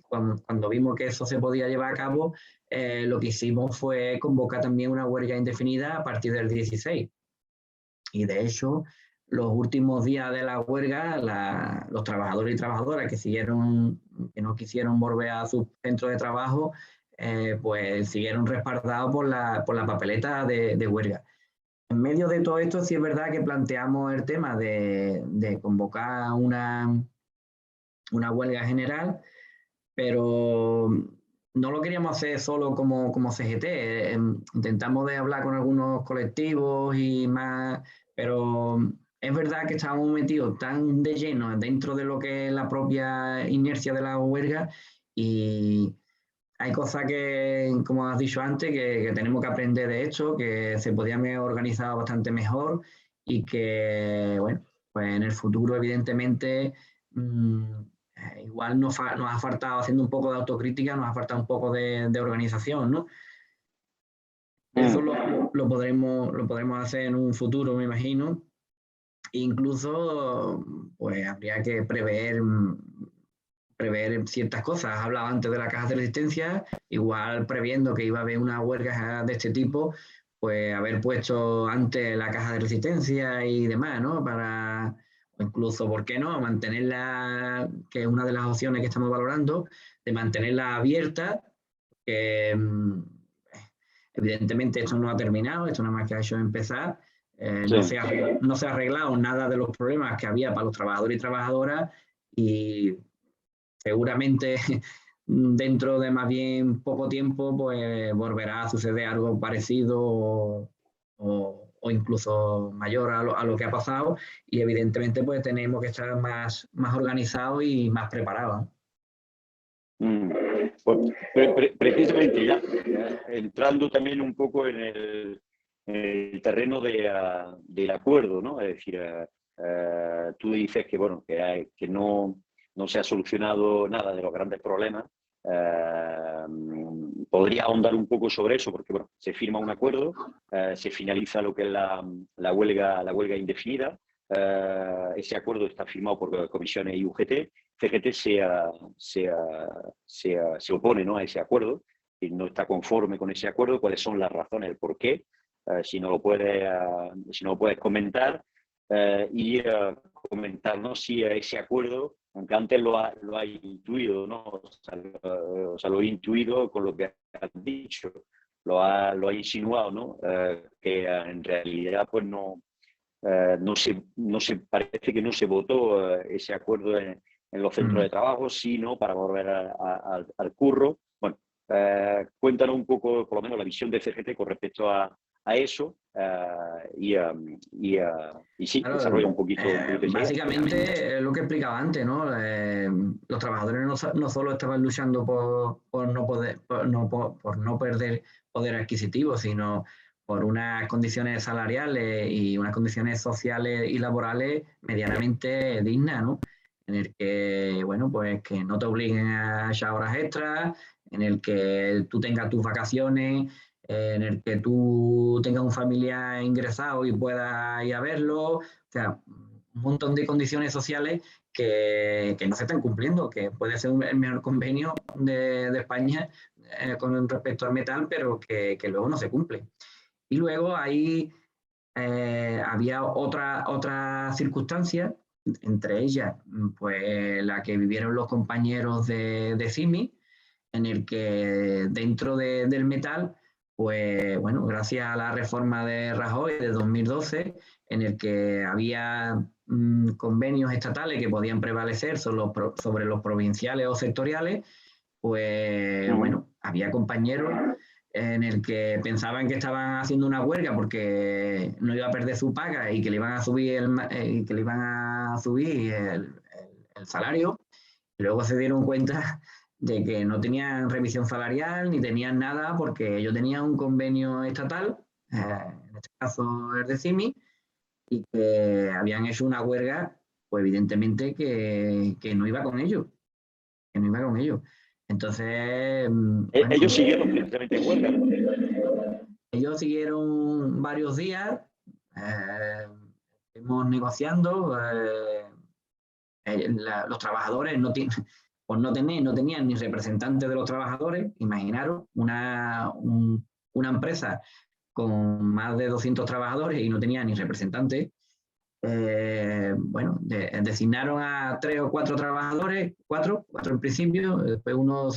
cuando vimos que eso se podía llevar a cabo, lo que hicimos fue convocar también una huelga indefinida a partir del 16. Y de hecho, los últimos días de la huelga, los trabajadores y trabajadoras que no quisieron volver a sus centros de trabajo, pues siguieron respaldados por la papeleta de huelga. En medio de todo esto, sí es verdad que planteamos el tema de convocar una huelga general, pero no lo queríamos hacer solo como CGT. Intentamos de hablar con algunos colectivos y más, pero es verdad que estábamos metidos tan de lleno dentro de lo que es la propia inercia de la huelga, y hay cosas que, como has dicho antes, que tenemos que aprender de esto, que se podían haber organizado bastante mejor y que, bueno, pues en el futuro, evidentemente, igual nos ha faltado, haciendo un poco de autocrítica, nos ha faltado un poco de organización, ¿no? Eso lo podremos hacer en un futuro, me imagino. Incluso, pues habría que prever ciertas cosas. Has hablado antes de la caja de resistencia, igual previendo que iba a haber una huelga de este tipo, pues haber puesto antes la caja de resistencia y demás, ¿no? Para, o incluso, ¿por qué no? Mantenerla, que es una de las opciones que estamos valorando, de mantenerla abierta, que evidentemente esto no ha terminado, esto nada más que ha hecho empezar. No se ha arreglado nada de los problemas que había para los trabajadores y trabajadoras y seguramente dentro de más bien poco tiempo pues volverá a suceder algo parecido o incluso mayor a lo que ha pasado y evidentemente pues tenemos que estar más organizados y más preparados. Pues, precisamente ya entrando también un poco en el terreno del acuerdo, ¿no? Es decir, tú dices que, bueno, que no se ha solucionado nada de los grandes problemas. Podría ahondar un poco sobre eso, porque bueno, se firma un acuerdo, se finaliza lo que es la huelga indefinida. Ese acuerdo está firmado por comisiones y UGT. CGT se opone, ¿no?, a ese acuerdo y no está conforme con ese acuerdo. ¿Cuáles son las razones, el por qué? Si no lo puedes comentar y comentarnos si ese acuerdo, aunque antes lo ha intuido, ¿no? O sea, lo he intuido con lo que has dicho, lo ha insinuado, ¿no? Que en realidad pues no se parece que no se votó ese acuerdo en los centros de trabajo, sino para volver al curro. Bueno, cuéntanos un poco, por lo menos, la visión de CGT con respecto a eso y sí, claro, desarrolla un poquito. Básicamente lo que explicaba antes, ¿no? Los trabajadores no solo estaban luchando por no perder poder adquisitivo, sino por unas condiciones salariales y unas condiciones sociales y laborales medianamente dignas, ¿no? En el que, bueno, pues que no te obliguen a echar horas extras, en el que tú tengas tus vacaciones, en el que tú tengas un familiar ingresado y puedas ir a verlo, o sea, un montón de condiciones sociales que no se están cumpliendo, que puede ser el mejor convenio de España con respecto al metal, pero que luego no se cumple. Y luego ahí había otra circunstancia, entre ellas, pues la que vivieron los compañeros de CIMI, en el que dentro del metal, pues bueno, gracias a la reforma de Rajoy de 2012, en el que había convenios estatales que podían prevalecer sobre los provinciales o sectoriales, pues bueno, había compañeros en el que pensaban que estaban haciendo una huelga porque no iba a perder su paga y que le iban a subir el salario, y luego se dieron cuenta de que no tenían revisión salarial ni tenían nada porque ellos tenían un convenio estatal, en este caso el de CIMI, y que habían hecho una huelga, pues evidentemente que no iba con ellos, que no iba con ellos. Entonces, bueno, ellos siguieron precisamente en huelga. Ellos siguieron varios días, estuvimos negociando, los trabajadores por no tenían ni representantes de los trabajadores. Imaginaros una empresa con más de 200 trabajadores y no tenía ni representantes. Bueno, designaron a 3 o 4 trabajadores, cuatro en principio, después uno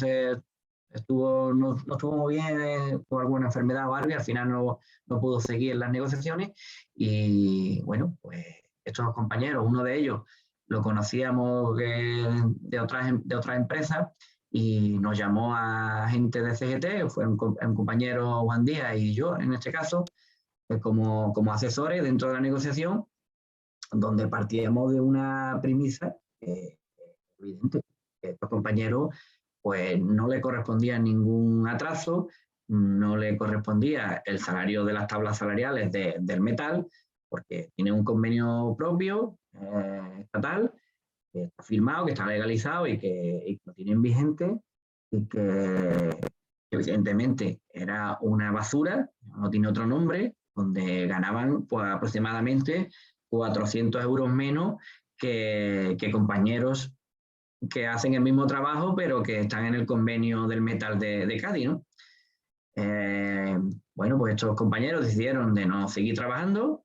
no estuvo muy bien por alguna enfermedad o algo y al final no pudo seguir las negociaciones. Y bueno, pues estos compañeros, uno de ellos lo conocíamos de otras empresas y nos llamó a gente de CGT, fue un compañero Juan Díaz y yo en este caso, como asesores dentro de la negociación, donde partíamos de una premisa evidente, que estos compañeros pues no le correspondía ningún atraso, no le correspondía el salario de las tablas salariales del metal, porque tiene un convenio propio estatal, que está firmado, que está legalizado y que lo tienen vigente y que evidentemente era una basura, no tiene otro nombre, donde ganaban pues, aproximadamente 400 euros menos que compañeros que hacen el mismo trabajo, pero que están en el convenio del metal de Cádiz, ¿no? Bueno, pues estos compañeros decidieron de no seguir trabajando.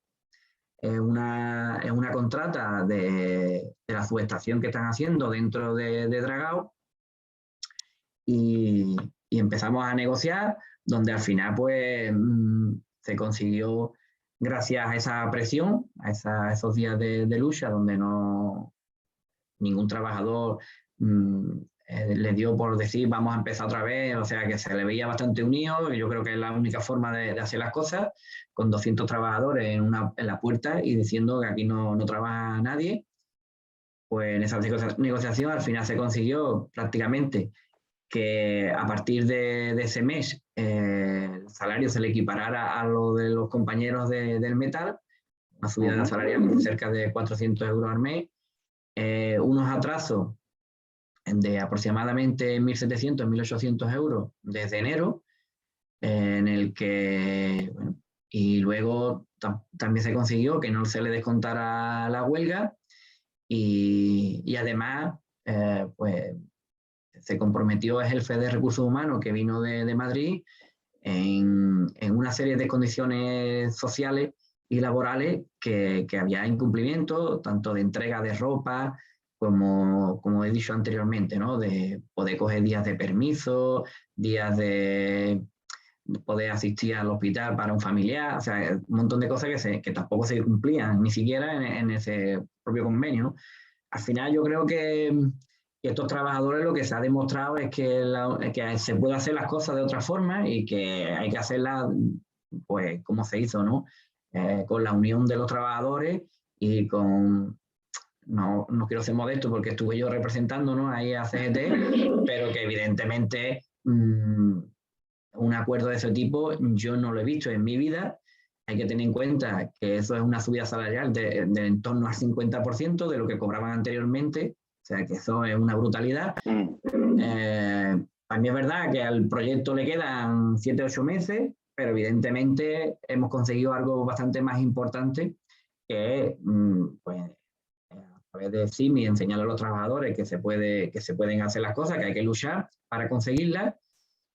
Es una contrata de la subestación que están haciendo dentro de Dragao y empezamos a negociar, donde al final pues se consiguió gracias a esa presión, esos días de lucha donde ningún trabajador le dio por decir vamos a empezar otra vez, o sea que se le veía bastante unido. Yo creo que es la única forma de hacer las cosas, con 200 trabajadores en la puerta y diciendo que aquí no trabaja nadie. Pues en esa negociación al final se consiguió prácticamente que a partir de ese mes el salario se le equiparara a lo de los compañeros del metal, una subida salarial de cerca de 400 euros al mes, unos atrasos de aproximadamente 1.700, 1.800 euros desde enero, en el que, bueno, y luego también se consiguió que no se le descontara la huelga y además, pues se comprometió el jefe de recursos humanos que vino de Madrid en una serie de condiciones sociales y laborales que había incumplimiento, tanto de entrega de ropa, como he dicho anteriormente, ¿no? De poder coger días de permiso, días de poder asistir al hospital para un familiar, o sea, un montón de cosas que tampoco se cumplían, ni siquiera en ese propio convenio, ¿no? Al final yo creo que estos trabajadores lo que se ha demostrado es que se puede hacer las cosas de otra forma y que hay que hacerlas, pues, como se hizo, ¿no? Con la unión de los trabajadores y con, no quiero ser modesto porque estuve yo representando, ¿no?, ahí a CGT, pero que evidentemente un acuerdo de ese tipo yo no lo he visto en mi vida. Hay que tener en cuenta que eso es una subida salarial de en torno al 50% de lo que cobraban anteriormente, o sea que eso es una brutalidad. También es verdad que al proyecto le quedan 7 o 8 meses, pero evidentemente hemos conseguido algo bastante más importante, que es, pues, a través de CIMI, enseñar a los trabajadores que se pueden hacer las cosas, que hay que luchar para conseguirlas,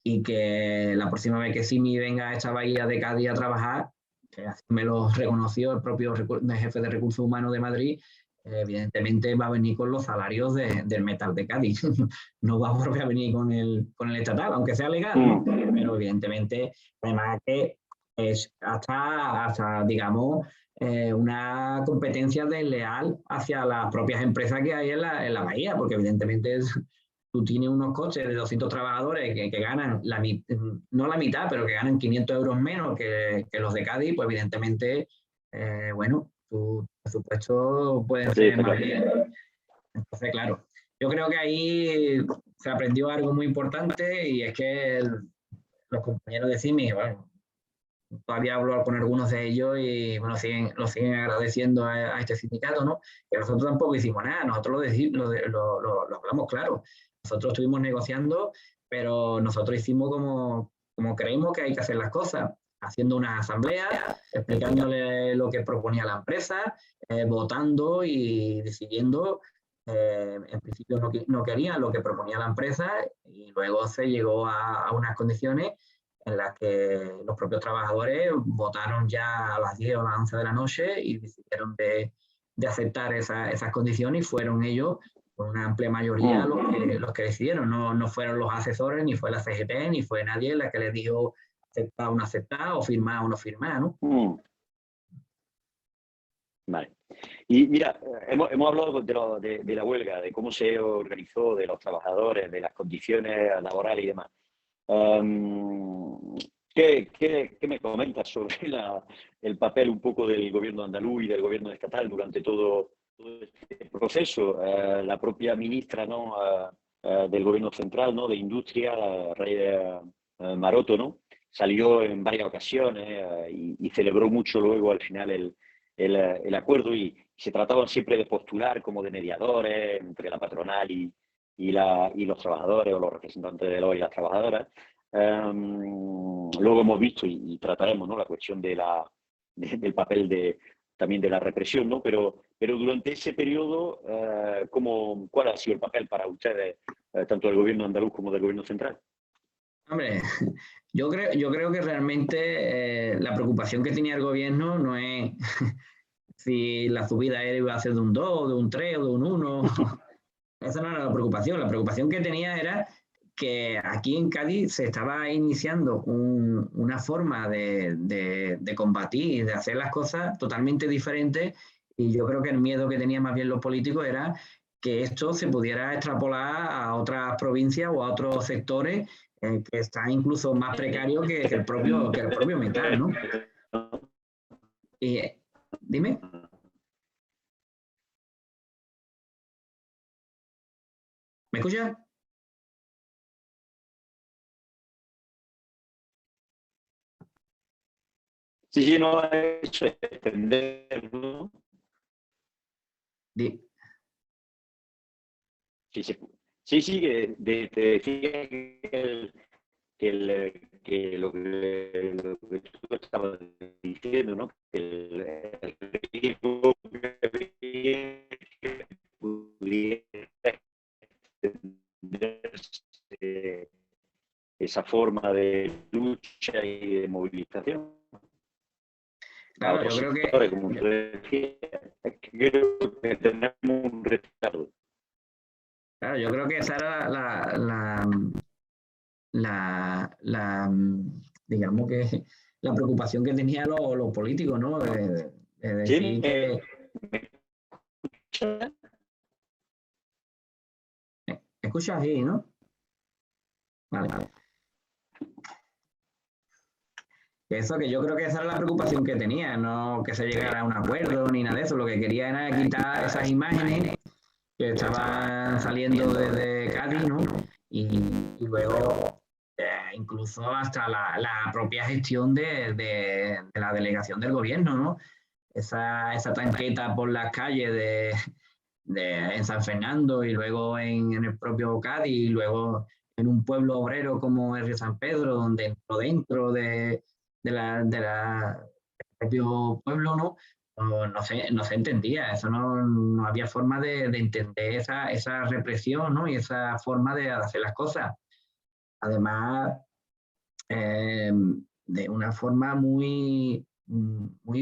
y que la próxima vez que CIMI venga a esta bahía de Cádiz a trabajar, que así me lo reconoció el propio jefe de recursos humanos de Madrid, evidentemente va a venir con los salarios del metal de Cádiz. No va a volver a venir con el estatal, aunque sea legal, ¿no? Pero evidentemente, además que es hasta digamos, una competencia desleal hacia las propias empresas que hay en la bahía, porque evidentemente tú tienes unos coches de 200 trabajadores que ganan, no la mitad, pero que ganan 500 euros menos que los de Cádiz, pues evidentemente, bueno, tu presupuesto puede ser más bien. Entonces, claro, yo creo que ahí se aprendió algo muy importante, y es que los compañeros de CIMI, bueno, todavía hablo con algunos de ellos y bueno, lo siguen agradeciendo a este sindicato, ¿no? Que nosotros tampoco hicimos nada, nosotros lo hablamos claro. Nosotros estuvimos negociando, pero nosotros hicimos como creímos que hay que hacer las cosas, haciendo una asamblea, explicándole lo que proponía la empresa, votando y decidiendo. En principio no querían lo que proponía la empresa, y luego se llegó a unas condiciones en las que los propios trabajadores votaron ya a las 10 o las 11 de la noche y decidieron de aceptar esas condiciones, y fueron ellos, con una amplia mayoría, los que decidieron. No fueron los asesores, ni fue la CGT, ni fue nadie la que les dijo aceptar o no aceptar, o firmar o no firmar, ¿no? Vale. Y mira, hemos hablado de la huelga, de cómo se organizó, de los trabajadores, de las condiciones laborales y demás. ¿Qué me comentas sobre el papel un poco del gobierno andaluz y del gobierno estatal durante todo este proceso? La propia ministra, ¿no?, del gobierno central, ¿no?, de Industria, Maroto, ¿no?, salió en varias ocasiones y celebró mucho luego al final el acuerdo, y se trataban siempre de postular como de mediadores entre la patronal y los trabajadores, o los representantes de los y las trabajadoras. Luego hemos visto y trataremos, ¿no?, la cuestión del papel también de la represión, ¿no? Pero durante ese periodo, ¿cuál ha sido el papel para ustedes, tanto del gobierno andaluz como del gobierno central? Hombre, yo creo que realmente la preocupación que tenía el gobierno no es si la subida iba a ser de un 2, de un 3 o de un 1. Esa no era la preocupación. La preocupación que tenía era que aquí en Cádiz se estaba iniciando una forma de combatir y de hacer las cosas totalmente diferentes, y yo creo que el miedo que tenían más bien los políticos era que esto se pudiera extrapolar a otras provincias o a otros sectores que están incluso más precarios que el propio metal, ¿no? Y, dime. ¿Me escuchas? Sí, sí, no, eso es entenderlo. Di- Sí, sí, sí, sí, que te decía que lo que tú estabas diciendo, ¿no? Que el riesgo que pudiera extenderse esa forma de lucha y de movilización a Claro, yo otros creo sectores, como tú decías, es que creo que tenemos un retardo. claro, yo creo que esa era digamos que la preocupación que tenían los políticos, ¿no? De ¿Sí? decir que... ¿Me escuchas ahí, no? Vale, vale. Eso que yo creo que esa era la preocupación que tenía, no que se llegara a un acuerdo ni nada de eso. Lo que quería era quitar esas imágenes que estaban saliendo desde Cádiz, ¿no? Y luego incluso hasta la propia gestión de la delegación del gobierno, ¿no? Esa tanqueta por las calles en San Fernando y luego en el propio Cádiz y luego en un pueblo obrero como el de San Pedro, donde dentro del propio pueblo, ¿no? No se entendía, eso no había forma de entender esa represión, ¿no? Y esa forma de hacer las cosas. Además, de una forma muy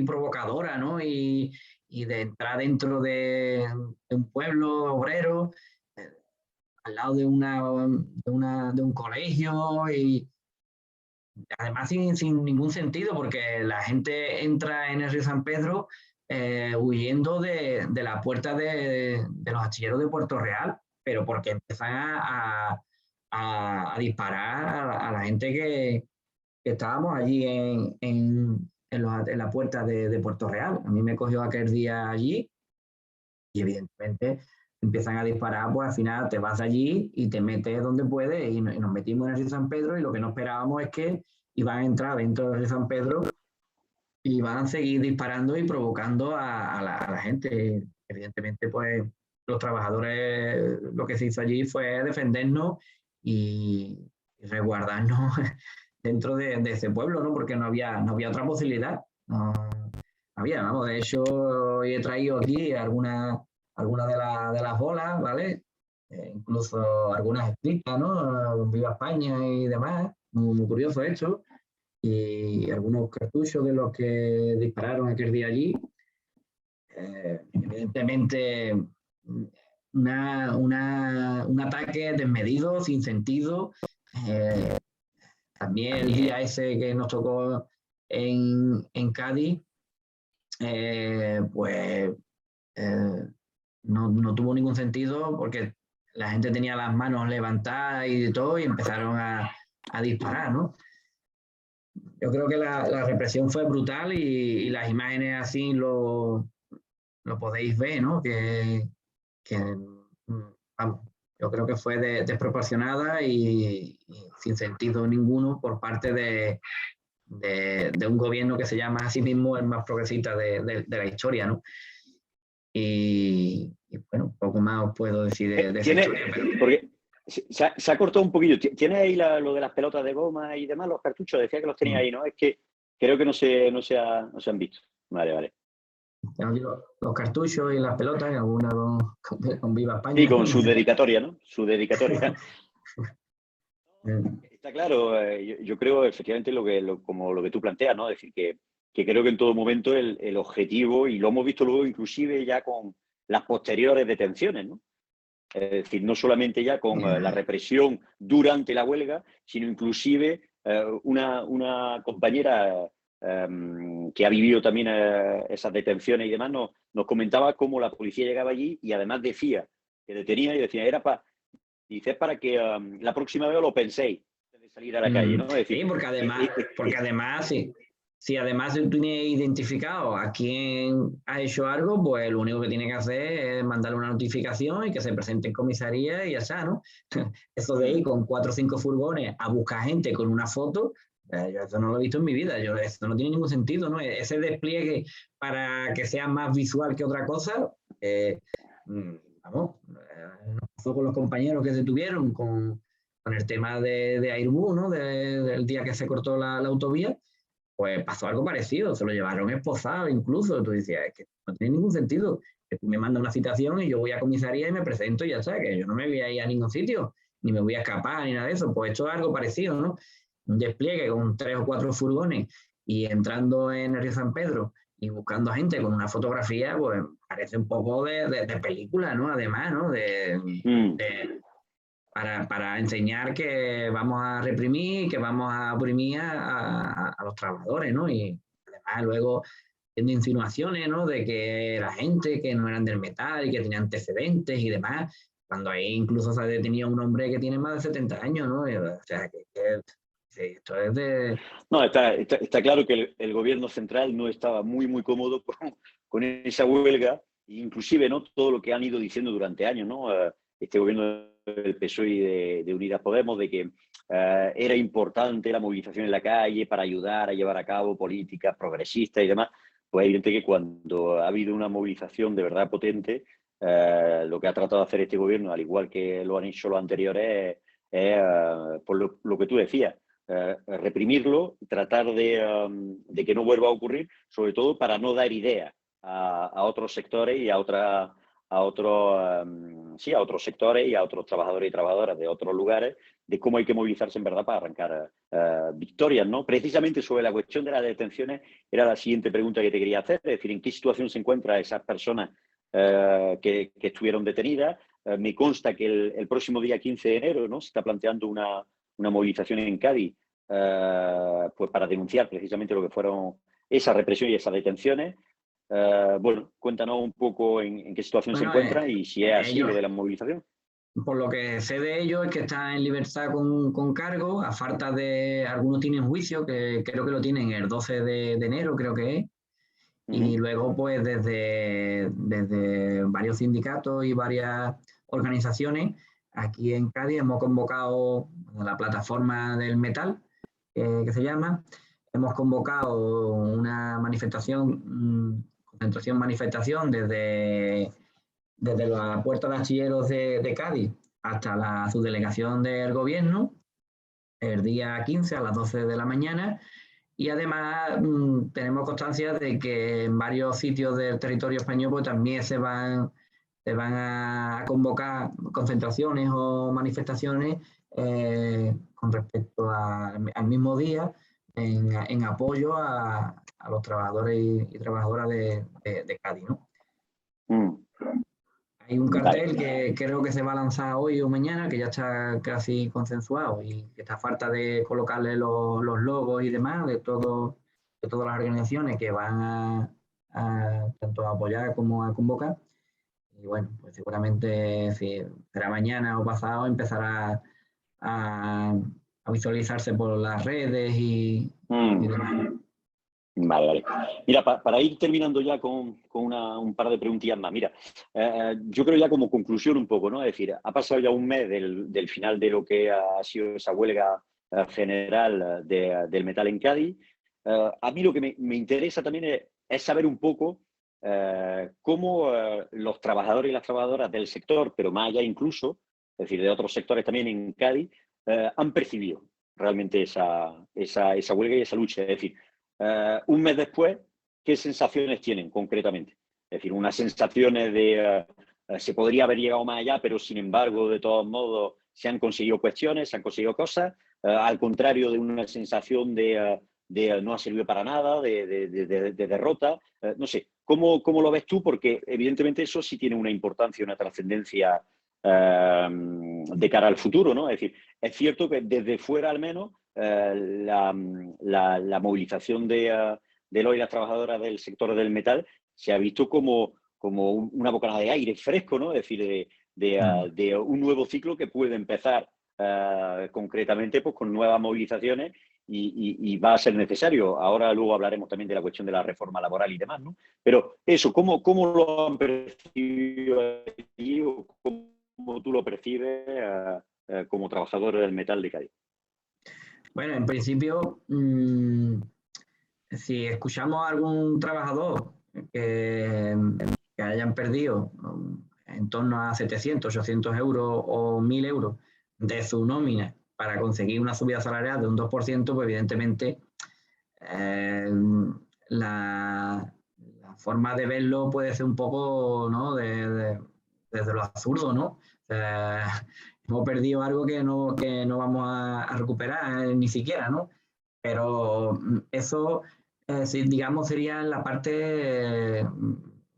provocadora, ¿no? Y de entrar dentro de un pueblo obrero, eh, al lado de un colegio, y además sin ningún sentido, porque la gente entra en el río San Pedro huyendo de la puerta de los astilleros de Puerto Real, pero porque empiezan a disparar a la gente que estábamos allí en la puerta de Puerto Real. A mí me cogió aquel día allí y evidentemente empiezan a disparar, pues al final te vas allí y te metes donde puedes y nos metimos en el río San Pedro, y lo que no esperábamos es que iban a entrar dentro del río San Pedro y van a seguir disparando y provocando a la gente. Evidentemente, pues los trabajadores, lo que se hizo allí fue defendernos y resguardarnos dentro de ese pueblo, ¿no? Porque no había otra posibilidad. No había, vamos. De hecho, hoy he traído aquí algunas de las bolas, ¿vale? Incluso algunas escritas, ¿no? Viva España y demás. Muy curioso esto. Y algunos cartuchos de los que dispararon aquel día allí. Evidentemente, un ataque desmedido, sin sentido. Eh, También el día ese que nos tocó en Cádiz, pues no tuvo ningún sentido, porque la gente tenía las manos levantadas y de todo y empezaron a disparar, ¿no? Yo creo que la represión fue brutal y las imágenes así lo podéis ver, ¿no? Vamos, yo creo que fue desproporcionada y sin sentido ninguno por parte de un gobierno que se llama a sí mismo el más progresista de la historia, ¿no? Y bueno, poco más os puedo decir de esa historia. Porque se ha cortado un poquillo. ¿Tienes ahí lo de las pelotas de goma y demás, los cartuchos? Decía que los tenía ahí, ¿no? Es que creo que no se han visto. Vale, vale. Tengo aquí los cartuchos y las pelotas, y algunas con Viva España. Sí, con su dedicatoria, ¿no? Su dedicatoria. Está claro, yo creo efectivamente como lo que tú planteas, ¿no? Es decir, que creo que en todo momento el objetivo, y lo hemos visto luego inclusive ya con las posteriores detenciones, ¿no? Es decir, no solamente ya con la represión durante la huelga, sino inclusive una compañera que ha vivido también esas detenciones y demás, nos comentaba cómo la policía llegaba allí y además decía que detenía y decía, dice, es para que la próxima vez lo penséis antes de salir a la calle, ¿no? Es decir, sí, porque además, si además tú tienes identificado a quién ha hecho algo, pues lo único que tiene que hacer es mandarle una notificación y que se presente en comisaría y ya está, ¿no? Eso de ir con 4 o 5 furgones a buscar gente con una foto, yo eso no lo he visto en mi vida, eso no tiene ningún sentido, ¿no? Ese despliegue para que sea más visual que otra cosa, vamos, nos pasó con los compañeros que se tuvieron con el tema de Airbus, ¿no? Del día que se cortó la autovía, pues pasó algo parecido, se lo llevaron esposado incluso. Tú decías, es que no tiene ningún sentido, que tú me mandas una citación y yo voy a comisaría y me presento y ya está, que yo no me voy a ir a ningún sitio, ni me voy a escapar, ni nada de eso. Pues esto es algo parecido, ¿no? Un despliegue con 3 o 4 furgones y entrando en el río San Pedro y buscando a gente con una fotografía, pues parece un poco de película, ¿no? Además, ¿no? Para enseñar que vamos a reprimir, que vamos a oprimir a los trabajadores, ¿no? Y además luego tiene insinuaciones, ¿no? De que la gente que no eran del metal y que tenía antecedentes y demás, cuando ahí incluso se ha detenido a un hombre que tiene más de 70 años, ¿no? O sea, sí, esto es de... No, está claro que el gobierno central no estaba muy cómodo con esa huelga, inclusive, ¿no? Todo lo que han ido diciendo durante años, ¿no? Este gobierno del PSOE y de Unidas Podemos, de que era importante la movilización en la calle para ayudar a llevar a cabo políticas progresistas y demás. Pues es evidente que cuando ha habido una movilización de verdad potente, lo que ha tratado de hacer este gobierno, al igual que lo han hecho los anteriores, es por lo que tú decías, reprimirlo, tratar de que no vuelva a ocurrir, sobre todo para no dar ideas a otros sectores y a otros sectores y a otros trabajadores y trabajadoras de otros lugares, de cómo hay que movilizarse en verdad para arrancar victorias, ¿no? Precisamente sobre la cuestión de las detenciones era la siguiente pregunta que te quería hacer, es decir, ¿en qué situación se encuentran esas personas que estuvieron detenidas? Me consta que el próximo día 15 de enero, ¿no? Se está planteando una movilización en Cádiz pues para denunciar precisamente lo que fueron esa represión y esas detenciones. Bueno, cuéntanos un poco en qué situación se Bueno, encuentra y si es así ellos, lo de la movilización. por lo que sé de ellos, es que están en libertad con cargo, a falta de... Algunos tienen juicio, que creo que lo tienen el 12 de enero, creo que es. Y luego, pues, desde varios sindicatos y varias organizaciones, aquí en Cádiz hemos convocado la plataforma del metal, que se llama. Hemos convocado una manifestación desde la Puerta de Astilleros de Cádiz hasta la subdelegación del gobierno, el día 15 a las 12 de la mañana. Y además tenemos constancia de que en varios sitios del territorio español pues, también se van a convocar concentraciones o manifestaciones con respecto al mismo día en apoyo a los trabajadores y trabajadoras de Cádiz, ¿no? Hay un cartel que creo que se va a lanzar hoy o mañana, que ya está casi consensuado y que está falta de colocarle los logos y demás de todas las organizaciones que van tanto a apoyar como a convocar. Y bueno, pues seguramente si será mañana o pasado empezará a visualizarse por las redes y demás. Vale. Mira, para ir terminando ya con un par de preguntillas más. Mira, yo creo ya como conclusión un poco, ¿no? Es decir, ha pasado ya un mes del final de lo que ha sido esa huelga general del metal en Cádiz. A mí lo que me interesa también es saber un poco cómo los trabajadores y las trabajadoras del sector, pero más allá incluso, es decir, de otros sectores también en Cádiz, han percibido realmente esa huelga y esa lucha. Es decir, un mes después, ¿qué sensaciones tienen concretamente? Es decir, unas sensaciones de se podría haber llegado más allá, pero sin embargo, de todos modos, se han conseguido cuestiones, se han conseguido cosas, al contrario de una sensación de no ha servido para nada, de derrota. No sé, ¿cómo lo ves tú? Porque evidentemente eso sí tiene una importancia, una trascendencia de cara al futuro, ¿no? Es decir, es cierto que desde fuera al menos la movilización de los y las trabajadoras del sector del metal se ha visto como una bocanada de aire fresco, ¿no? Es decir, de un nuevo ciclo que puede empezar concretamente pues, con nuevas movilizaciones y va a ser necesario. Ahora luego hablaremos también de la cuestión de la reforma laboral y demás, ¿no? Pero eso, ¿cómo lo han percibido allí o cómo tú lo percibes como trabajador del metal de Cádiz? Bueno, en principio, si escuchamos a algún trabajador que hayan perdido en torno a 700, 800 euros o 1.000 euros de su nómina para conseguir una subida salarial de un 2%, pues evidentemente la forma de verlo puede ser un poco, ¿no? Desde lo absurdo, ¿no? Hemos perdido algo que no vamos a recuperar ni siquiera, ¿no? Pero eso, sí, digamos, sería la parte,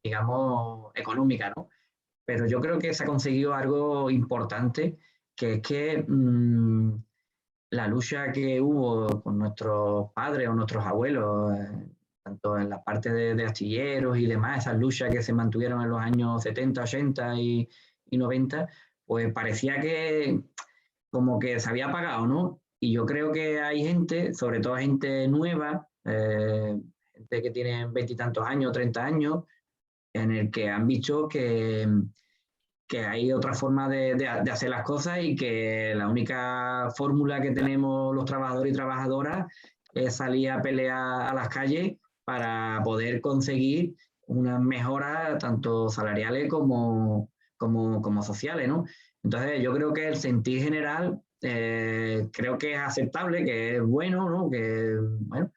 digamos, económica, ¿no? Pero yo creo que se ha conseguido algo importante, que es que la lucha que hubo con nuestros padres o nuestros abuelos, tanto en la parte de astilleros y demás, esas luchas que se mantuvieron en los años 70, 80 y 90, pues parecía que como que se había apagado, ¿no? Y yo creo que hay gente, sobre todo gente nueva, gente que tiene veintitantos años, 30 años, en el que han visto que hay otra forma de hacer las cosas y que la única fórmula que tenemos los trabajadores y trabajadoras es salir a pelear a las calles para poder conseguir unas mejoras tanto salariales como sociales, ¿no? Entonces yo creo que el sentir general creo que es aceptable, que es bueno, ¿no? Que, bueno,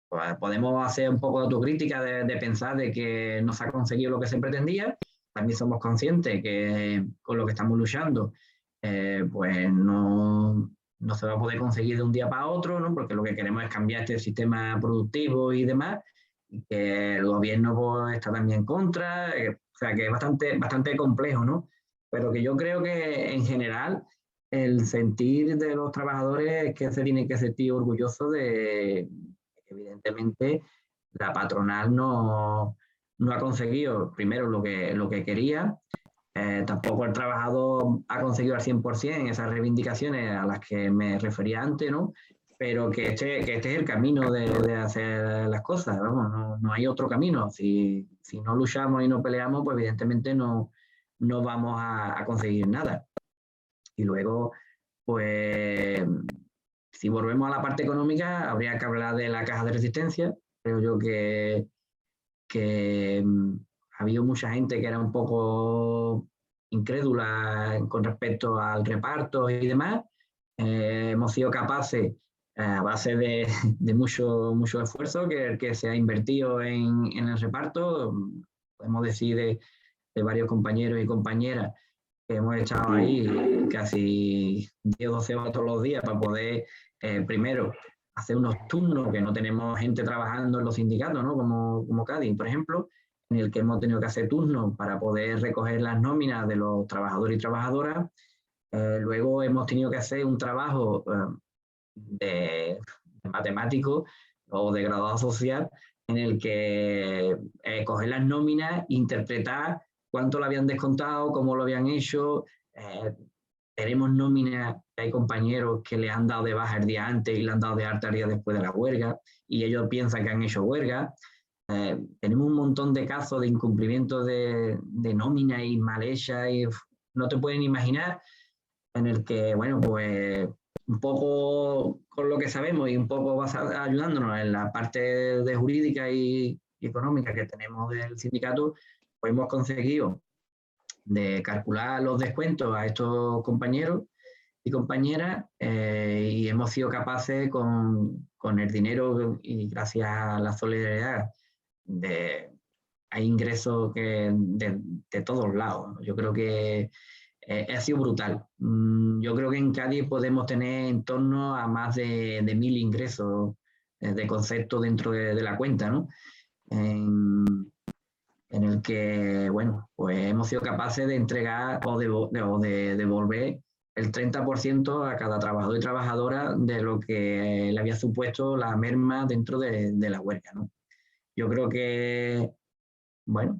pues podemos hacer un poco de autocrítica de pensar de que no se ha conseguido lo que se pretendía. También somos conscientes que con lo que estamos luchando, pues no se va a poder conseguir de un día para otro, ¿no? Porque lo que queremos es cambiar este sistema productivo y demás, y que el gobierno pues, está también en contra, o sea que es bastante complejo, ¿no? Pero que yo creo que en general el sentir de los trabajadores es que se tienen que sentir orgullosos de, evidentemente, la patronal no ha conseguido primero lo que quería, tampoco el trabajador ha conseguido al 100% esas reivindicaciones a las que me refería antes, ¿no? Pero que este es el camino de hacer las cosas, vamos, no hay otro camino. Si no luchamos y no peleamos, pues evidentemente no vamos a conseguir nada. Y luego, pues, si volvemos a la parte económica, habría que hablar de la caja de resistencia. Creo yo que ha habido mucha gente que era un poco incrédula con respecto al reparto y demás. Hemos sido capaces, a base de mucho esfuerzo, que se ha invertido en el reparto. Podemos decir de varios compañeros y compañeras que hemos estado ahí casi 10 o 12 horas todos los días para poder, primero, hacer unos turnos que no tenemos gente trabajando en los sindicatos, ¿no? Como Cádiz, por ejemplo, en el que hemos tenido que hacer turnos para poder recoger las nóminas de los trabajadores y trabajadoras. Luego hemos tenido que hacer un trabajo de matemático o de graduado social en el que coger las nóminas, interpretar cuánto lo habían descontado, cómo lo habían hecho. Tenemos nóminas, hay compañeros que le han dado de baja el día antes y le han dado de alta el día después de la huelga y ellos piensan que han hecho huelga. Tenemos un montón de casos de incumplimiento de nómina y mal hecha y no te pueden imaginar, en el que, bueno, pues un poco con lo que sabemos y un poco ayudándonos en la parte de jurídica y económica que tenemos del sindicato, pues hemos conseguido de calcular los descuentos a estos compañeros y compañeras y hemos sido capaces con el dinero y gracias a la solidaridad hay ingresos de todos lados. Yo creo que ha sido brutal. Yo creo que en Cádiz podemos tener en torno a más de 1.000 ingresos de concepto dentro de la cuenta, ¿no? en el que, bueno, pues hemos sido capaces de entregar o de devolver el 30% a cada trabajador y trabajadora de lo que le había supuesto la merma dentro de la huelga, ¿no? Yo creo que, bueno,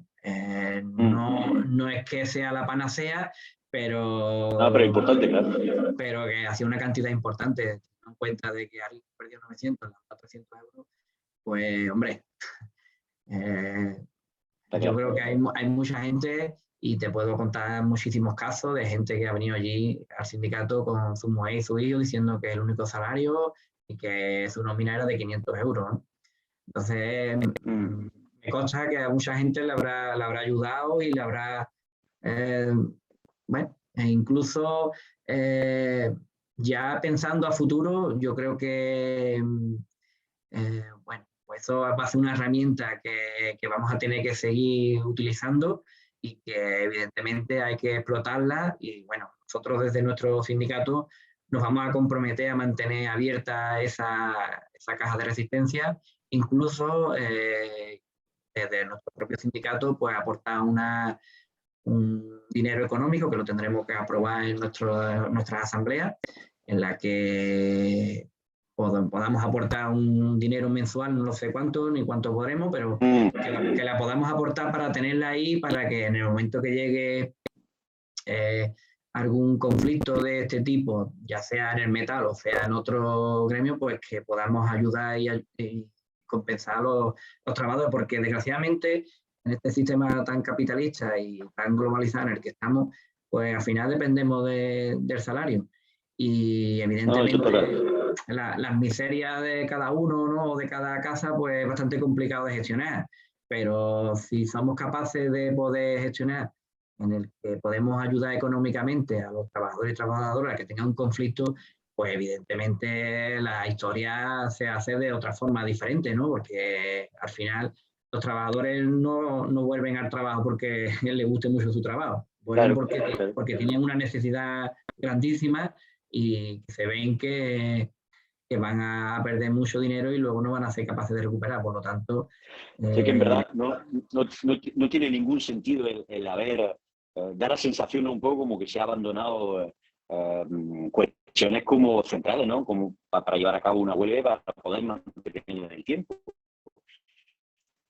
no es que sea la panacea, Ah, pero pero, importante, claro. pero que hacía una cantidad importante, teniendo en cuenta de que alguien perdió 900, la otra 300 euros, pues, hombre, eh, Está yo claro. creo que hay mucha gente y te puedo contar muchísimos casos de gente que ha venido allí al sindicato con su mujer y su hijo diciendo que es el único salario y que su nómina era de 500 euros, ¿no? Entonces, Mm. me consta que a mucha gente le habrá ayudado y le habrá, eh, bueno, e incluso ya pensando a futuro, yo creo que bueno, pues eso va a ser una herramienta que vamos a tener que seguir utilizando y que evidentemente hay que explotarla y bueno, nosotros desde nuestro sindicato nos vamos a comprometer a mantener abierta esa caja de resistencia, incluso desde nuestro propio sindicato pues aportar un dinero económico que lo tendremos que aprobar en nuestra asamblea, en la que podamos aportar un dinero mensual, no sé cuánto ni cuánto podremos, pero Mm. que la podamos aportar para tenerla ahí, para que en el momento que llegue algún conflicto de este tipo, ya sea en el metal o sea en otro gremio, pues que podamos ayudar y compensar a los trabajadores, porque desgraciadamente en este sistema tan capitalista y tan globalizado en el que estamos, pues al final dependemos del salario. Y No, eso está evidentemente claro. las miserias de cada uno, ¿no? O de cada casa, pues es bastante complicado de gestionar. Pero si somos capaces de poder gestionar en el que podemos ayudar económicamente a los trabajadores y trabajadoras que tengan un conflicto, pues evidentemente la historia se hace de otra forma diferente, ¿no? Porque al final los trabajadores no vuelven al trabajo porque les guste mucho su trabajo, vuelven Claro, claro. porque tienen una necesidad grandísima y se ven que van a perder mucho dinero y luego no van a ser capaces de recuperar. Por lo tanto, Sé que en verdad no tiene ningún sentido el haber, da la sensación un poco como que se ha abandonado cuestiones como centrales, ¿no? Como para llevar a cabo una huelga, para poder mantenerla en el tiempo.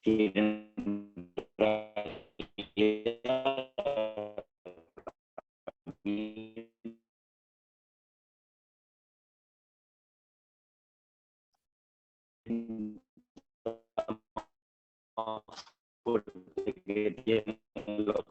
Que tienen los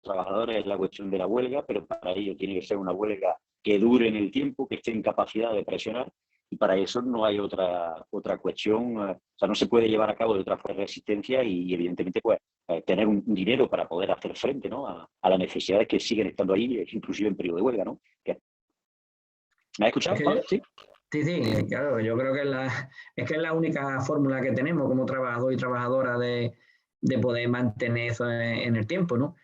trabajadores es la cuestión de la huelga, pero para ello tiene que ser una huelga que dure en el tiempo, que esté en capacidad de presionar, y para eso no hay otra cuestión, o sea, no se puede llevar a cabo de otra forma de resistencia y evidentemente pues tener un dinero para poder hacer frente, ¿no? a las necesidades que siguen estando ahí, inclusive en periodo de huelga, ¿no? ¿Me has es escuchado, que yo, Pablo? Sí. sí, claro, yo creo que es que es la única fórmula que tenemos como trabajador y trabajadora de poder mantener eso en el tiempo, ¿no?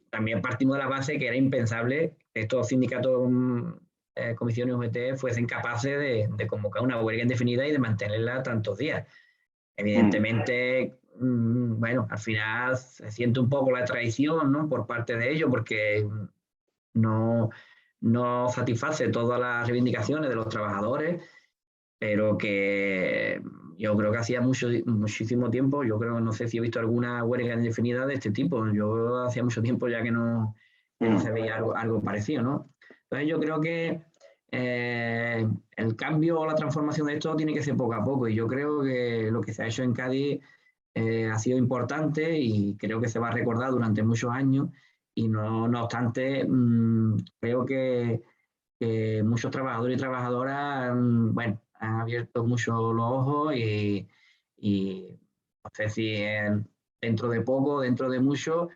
También partimos de la base que era impensable que estos sindicatos, comisiones UGT, fuesen capaces de convocar una huelga indefinida y de mantenerla tantos días. Evidentemente, bueno, al final se siente un poco la traición, ¿no? Por parte de ellos, porque no, no satisface todas las reivindicaciones de los trabajadores, pero que yo creo que hacía muchísimo tiempo, yo creo, no sé si he visto alguna huelga indefinida de este tipo, yo hacía mucho tiempo ya que no se veía algo parecido, ¿no? Entonces yo creo que el cambio o la transformación de esto tiene que ser poco a poco y yo creo que lo que se ha hecho en Cádiz ha sido importante y creo que se va a recordar durante muchos años y no obstante, creo que muchos trabajadores y trabajadoras, bueno, han abierto mucho los ojos y no sé si dentro de poco, dentro de mucho,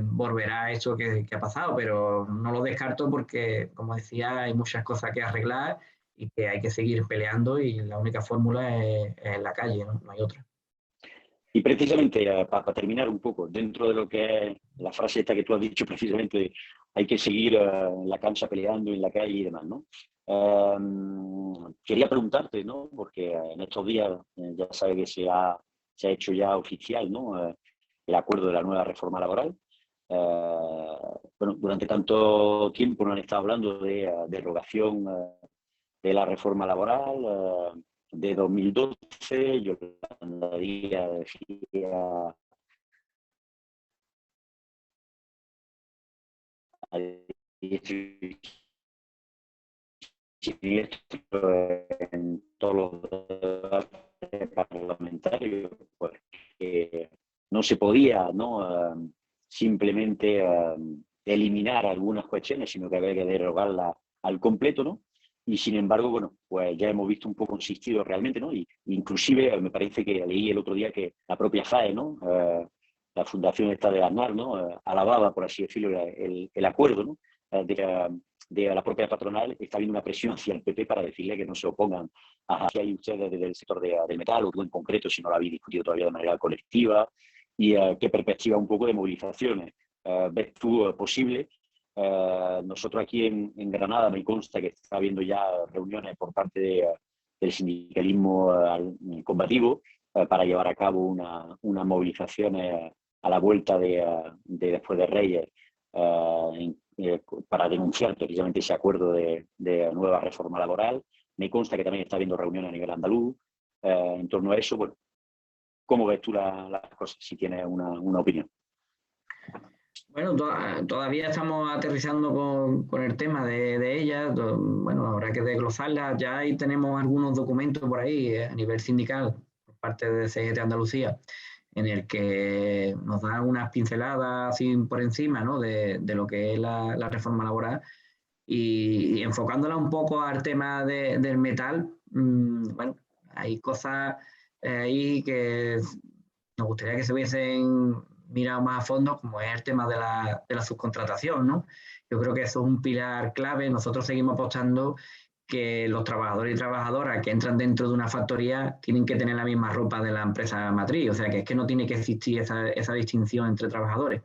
volverá eso que ha pasado, pero no lo descarto porque, como decía, hay muchas cosas que arreglar y que hay que seguir peleando y la única fórmula es la calle, ¿no? No hay otra. Y precisamente, para terminar un poco, dentro de lo que es la frase esta que tú has dicho, precisamente, hay que seguir en la cancha peleando, en la calle y demás, ¿no? Quería preguntarte, ¿no? Porque en estos días ya sabes que se ha hecho ya oficial, ¿no? El acuerdo de la nueva reforma laboral. Bueno, durante tanto tiempo no han estado hablando de derogación de la reforma laboral de 2012. Yolanda Díaz decía en todos los debates parlamentarios, porque no se podía, ¿no? Simplemente eliminar algunas cuestiones, sino que había que derogarlas al completo, ¿no? Y sin embargo, bueno, pues ya hemos visto un poco insistido realmente, ¿no? Y inclusive me parece que leí el otro día que la propia FAE, ¿no? La fundación esta de Aznar, ¿no? Alababa, por así decirlo, el acuerdo, ¿no? De la propia patronal, está habiendo una presión hacia el PP para decirle que no se opongan a que hay ustedes desde el sector del metal, o tú en concreto, si no lo habéis discutido todavía de manera colectiva, y qué perspectiva un poco de movilizaciones ves tú posible. Nosotros aquí en Granada me consta que está habiendo ya reuniones por parte del sindicalismo combativo para llevar a cabo unas movilizaciones a la vuelta de después de Reyes para denunciar precisamente ese acuerdo de nueva reforma laboral. Me consta que también está habiendo reuniones a nivel andaluz en torno a eso. Bueno, ¿cómo ves tú las cosas, si tienes una opinión? Bueno, todavía estamos aterrizando con el tema de ella. Bueno, habrá que desglosarla. Ya ahí tenemos algunos documentos por ahí a nivel sindical por parte de CGT Andalucía, en el que nos dan unas pinceladas así por encima, ¿no? de lo que es la reforma laboral y enfocándola un poco al tema del metal. Bueno, hay cosas ahí que nos gustaría que se hubiesen mirado más a fondo, como es el tema de la subcontratación, ¿no? Yo creo que eso es un pilar clave. Nosotros seguimos apostando que los trabajadores y trabajadoras que entran dentro de una factoría tienen que tener la misma ropa de la empresa matriz, o sea, que es que no tiene que existir esa distinción entre trabajadores.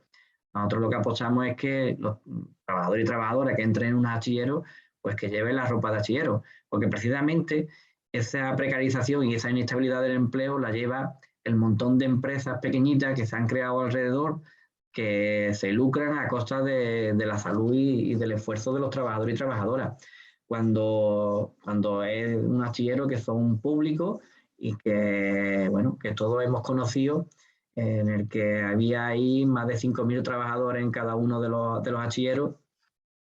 Nosotros lo que apostamos es que los trabajadores y trabajadoras que entren en un astillero, pues que lleven la ropa de astillero, porque precisamente esa precarización y esa inestabilidad del empleo la lleva el montón de empresas pequeñitas que se han creado alrededor, que se lucran a costa de la salud y del esfuerzo de los trabajadores y trabajadoras. Cuando es un astillero que son públicos y que, bueno, que todos hemos conocido, en el que había ahí más de 5.000 trabajadores en cada uno de los astilleros,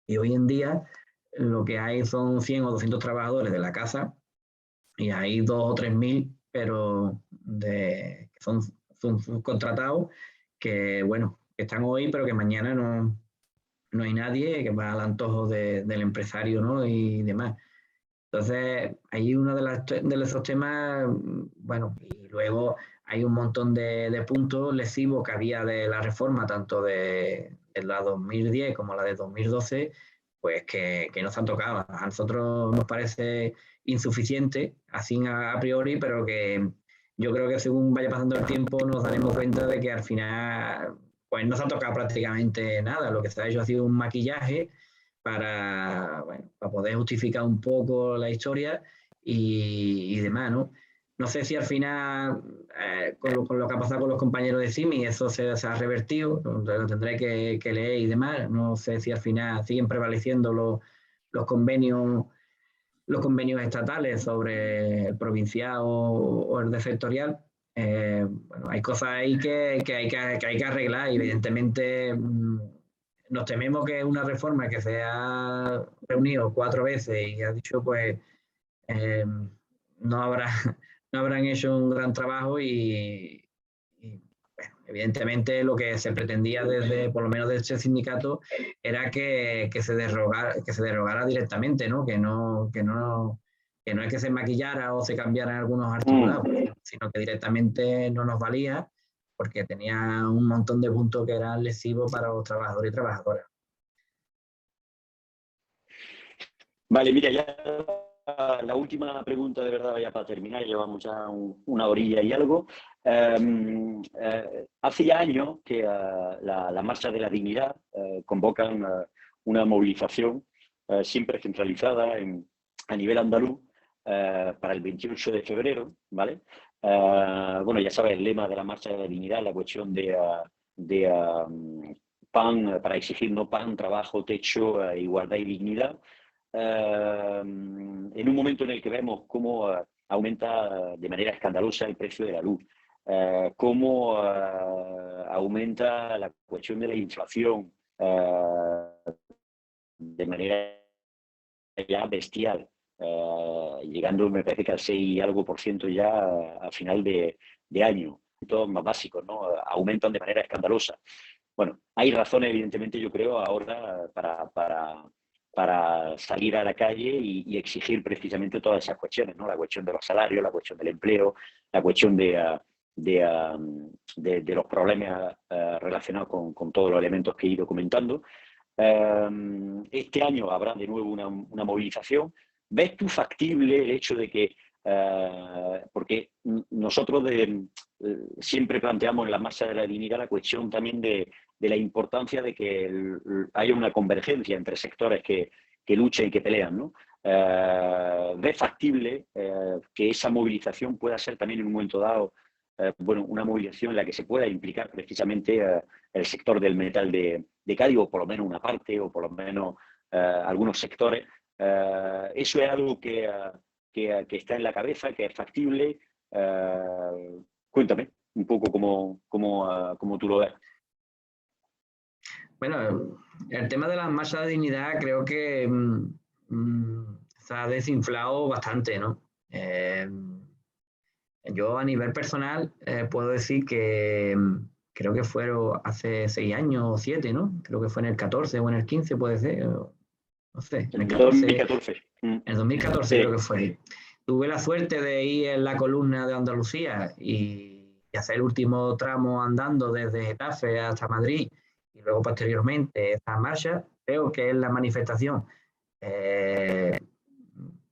y hoy en día lo que hay son 100 o 200 trabajadores de la casa y hay 2 o 3.000, pero que son subcontratados, que bueno, que están hoy, pero que mañana no hay nadie, que va al antojo del empresario, ¿no? Y demás. Entonces, ahí uno de esos temas, bueno, y luego hay un montón de puntos lesivos que había de la reforma, tanto de la 2010 como la de 2012, pues que no se han tocado. A nosotros nos parece insuficiente, así a priori, pero que yo creo que según vaya pasando el tiempo nos daremos cuenta de que al final pues no se ha tocado prácticamente nada. Lo que se ha hecho ha sido un maquillaje para, bueno, para poder justificar un poco la historia y demás, ¿no? No sé si al final, con lo que ha pasado con los compañeros de CIMI, eso se ha revertido, lo tendré que leer y demás. No sé si al final siguen prevaleciendo los convenios estatales sobre el provincial o el de sectorial. Bueno, hay cosas ahí que hay que arreglar y evidentemente nos tememos que es una reforma que se ha reunido 4 veces y ha dicho pues no habrá no habrán hecho un gran trabajo y, bueno, evidentemente lo que se pretendía desde, por lo menos de este sindicato, era que se derogara directamente, ¿no? Que no es que se maquillara o se cambiaran algunos articulados, sino que directamente no nos valía porque tenía un montón de puntos que eran lesivos para los trabajadores y trabajadoras. Vale, mira, ya la última pregunta de verdad, ya para terminar, llevamos ya una horilla y algo. Hace ya años que la Marcha de la Dignidad convocan una movilización siempre centralizada a nivel andaluz para el 28 de febrero, ¿vale? Bueno, ya sabes, el lema de la Marcha de la Dignidad, la cuestión de pan, para exigir no pan, trabajo, techo, igualdad y dignidad. En un momento en el que vemos cómo aumenta de manera escandalosa el precio de la luz, cómo aumenta la cuestión de la inflación de manera ya bestial, llegando, me parece que al 6 y algo por ciento ya a final de año. Todos más básicos, ¿no? Aumentan de manera escandalosa. Bueno, hay razones, evidentemente, yo creo, ahora para salir a la calle y exigir precisamente todas esas cuestiones, ¿no? La cuestión de los salarios, la cuestión del empleo, la cuestión de los problemas relacionados con todos los elementos que he ido comentando. Este año habrá de nuevo una movilización. ¿Ves tú factible el hecho de que, porque nosotros siempre planteamos en la Marcha de la Dignidad la cuestión también de la importancia de que haya una convergencia entre sectores que luchan y que pelean, ¿no? ¿Ves factible que esa movilización pueda ser también en un momento dado bueno, una movilización en la que se pueda implicar precisamente el sector del metal de Cádiz, o por lo menos una parte, o por lo menos algunos sectores? Eso es algo que está en la cabeza, que es factible. Cuéntame un poco cómo tú lo ves. Bueno, el tema de las marchas de dignidad creo que se ha desinflado bastante, ¿no? Yo a nivel personal puedo decir que creo que fueron hace 6 años o 7, ¿no? Creo que fue en el 14 o en el 15, puede ser. No sé, en el 14. 2014. En el 2014 sí. Creo que fue. Tuve la suerte de ir en la columna de Andalucía y hacer el último tramo andando desde Getafe hasta Madrid y luego posteriormente esta marcha. Creo que es la manifestación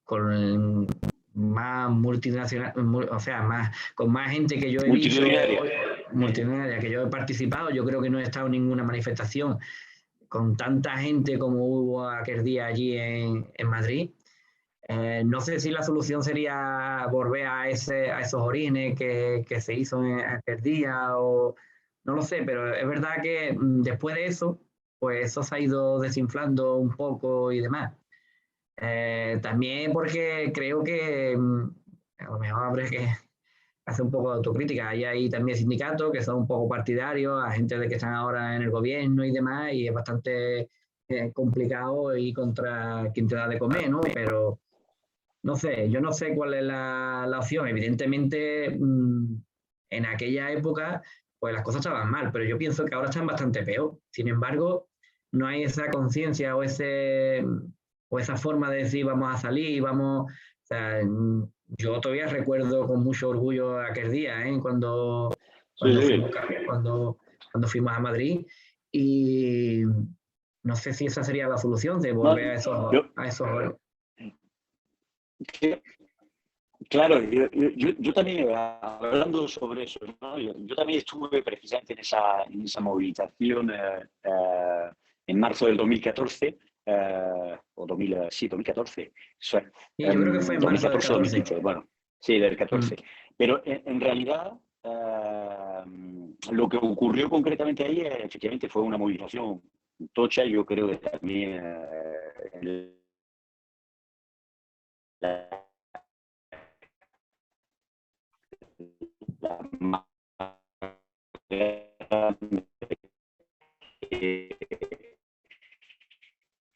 con más multinacional, o sea, con más gente que yo he visto, multitudinaria que yo he participado. Yo creo que no he estado en ninguna manifestación con tanta gente como hubo aquel día allí en Madrid. No sé si la solución sería volver a esos orígenes que se hizo en aquel día, o no lo sé, pero es verdad que después de eso, pues eso se ha ido desinflando un poco y demás. También porque creo que a lo mejor habría que hacer un poco de autocrítica. Hay ahí también sindicatos que son un poco partidarios a gente de que están ahora en el gobierno y demás, y es bastante complicado ir contra quien te da de comer, ¿no? Pero no sé, yo no sé cuál es la opción. Evidentemente, en aquella época, pues las cosas estaban mal, pero yo pienso que ahora están bastante peor. Sin embargo, no hay esa conciencia o esa forma de decir vamos a salir, vamos. O sea, yo todavía recuerdo con mucho orgullo aquel día, cuando fuimos a Madrid, y no sé si esa sería la solución de volver a esos Claro, yo también, hablando sobre eso, ¿no? Yo también estuve precisamente en esa movilización en marzo del 2014, o 2014, sí, yo creo que fue en marzo del 2014 o 14. 2015, bueno, sí, del 14. Pero en realidad, lo que ocurrió concretamente ahí, efectivamente, fue una movilización tocha. Yo creo que también la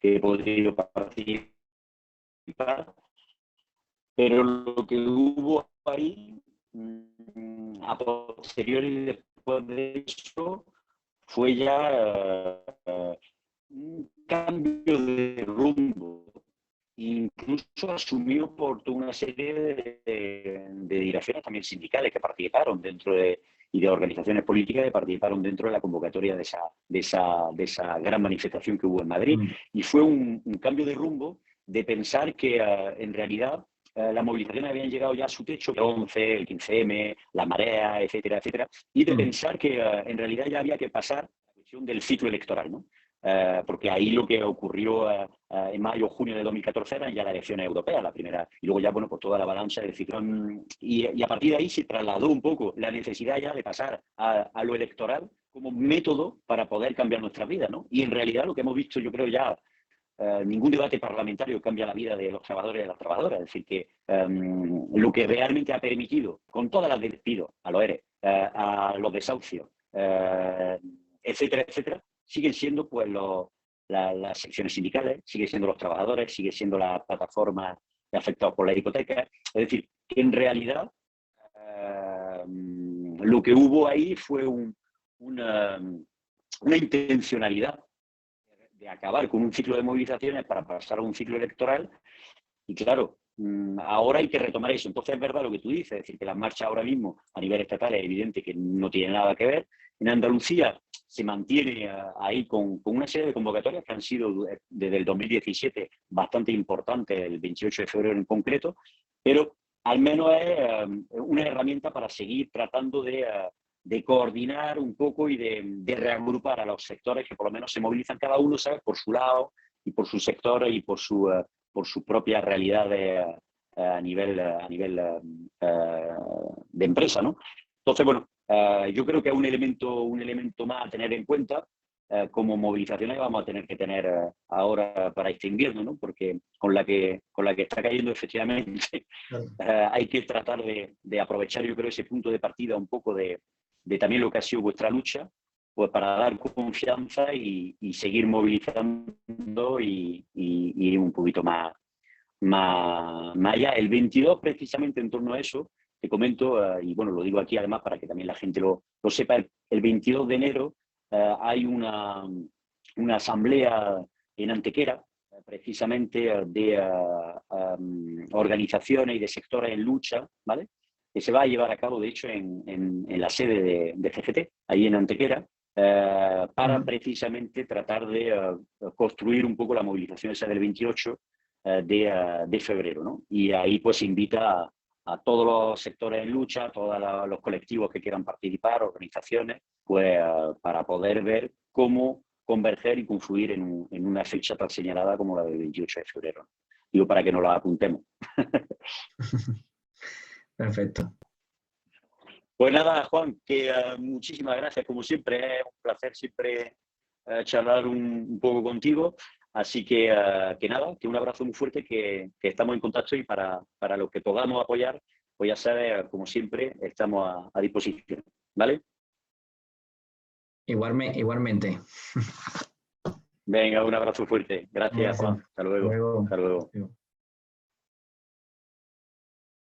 que he podido participar, pero lo que hubo ahí, a posteriori, después de eso, fue ya un cambio de rumbo, incluso asumió por toda una serie de direcciones también sindicales que participaron dentro y de organizaciones políticas que participaron dentro de la convocatoria de esa gran manifestación que hubo en Madrid. Y fue un cambio de rumbo, de pensar que en realidad las movilizaciones habían llegado ya a su techo, el 11, el 15M, la marea, etcétera, etcétera, y de pensar que en realidad ya había que pasar a la cuestión del ciclo electoral, ¿no? porque ahí lo que ocurrió en mayo o junio de 2014 eran ya las elecciones europeas, la primera, y luego ya, bueno, pues toda la avalancha del ciclón, y a partir de ahí se trasladó un poco la necesidad ya de pasar a lo electoral como método para poder cambiar nuestras vidas, ¿no? Y en realidad lo que hemos visto, yo creo ya, ningún debate parlamentario cambia la vida de los trabajadores y de las trabajadoras. Es decir, que lo que realmente ha permitido, con todas las despidos, a los ERE, a los desahucios, etcétera, etcétera, siguen siendo pues las secciones sindicales, siguen siendo los trabajadores, sigue siendo la plataforma de afectados por la hipoteca. Es decir, que en realidad lo que hubo ahí fue una intencionalidad de acabar con un ciclo de movilizaciones para pasar a un ciclo electoral. Y claro, ahora hay que retomar eso. Entonces es verdad lo que tú dices, es decir, que las marchas ahora mismo a nivel estatal es evidente que no tiene nada que ver. En Andalucía se mantiene ahí con una serie de convocatorias que han sido desde el 2017 bastante importantes, el 28 de febrero en concreto, pero al menos es una herramienta para seguir tratando de coordinar un poco y de reagrupar a los sectores que por lo menos se movilizan cada uno, ¿sabes?, por su lado y por su sector y por su propia realidad a nivel de empresa, ¿no? Entonces, bueno, yo creo que es un elemento más a tener en cuenta como movilizaciones vamos a tener que tener ahora para este invierno, ¿no? Porque con la que está cayendo efectivamente hay que tratar de aprovechar, yo creo, ese punto de partida un poco de también lo que ha sido vuestra lucha, pues para dar confianza y seguir movilizando y ir un poquito más allá. El 22, precisamente en torno a eso, te comento, y bueno, lo digo aquí además para que también la gente lo sepa, el 22 de enero hay una asamblea en Antequera, precisamente de organizaciones y de sectores en lucha, ¿vale?, que se va a llevar a cabo, de hecho, en la sede de CGT, ahí en Antequera, para precisamente tratar de construir un poco la movilización esa del 28 de febrero, ¿no? Y ahí pues invita a todos los sectores en lucha, a todos los colectivos que quieran participar, organizaciones, pues para poder ver cómo converger y confluir en una fecha tan señalada como la del 28 de febrero. Digo, para que nos la apuntemos. Perfecto. Pues nada, Juan, que muchísimas gracias, como siempre, es un placer siempre charlar un poco contigo, así que nada, que un abrazo muy fuerte, que estamos en contacto y para lo que podamos apoyar, pues ya sabes, como siempre, estamos a disposición, ¿vale? Igualmente. Venga, un abrazo fuerte. Gracias, Juan. Hasta luego. Hasta luego. Hasta luego.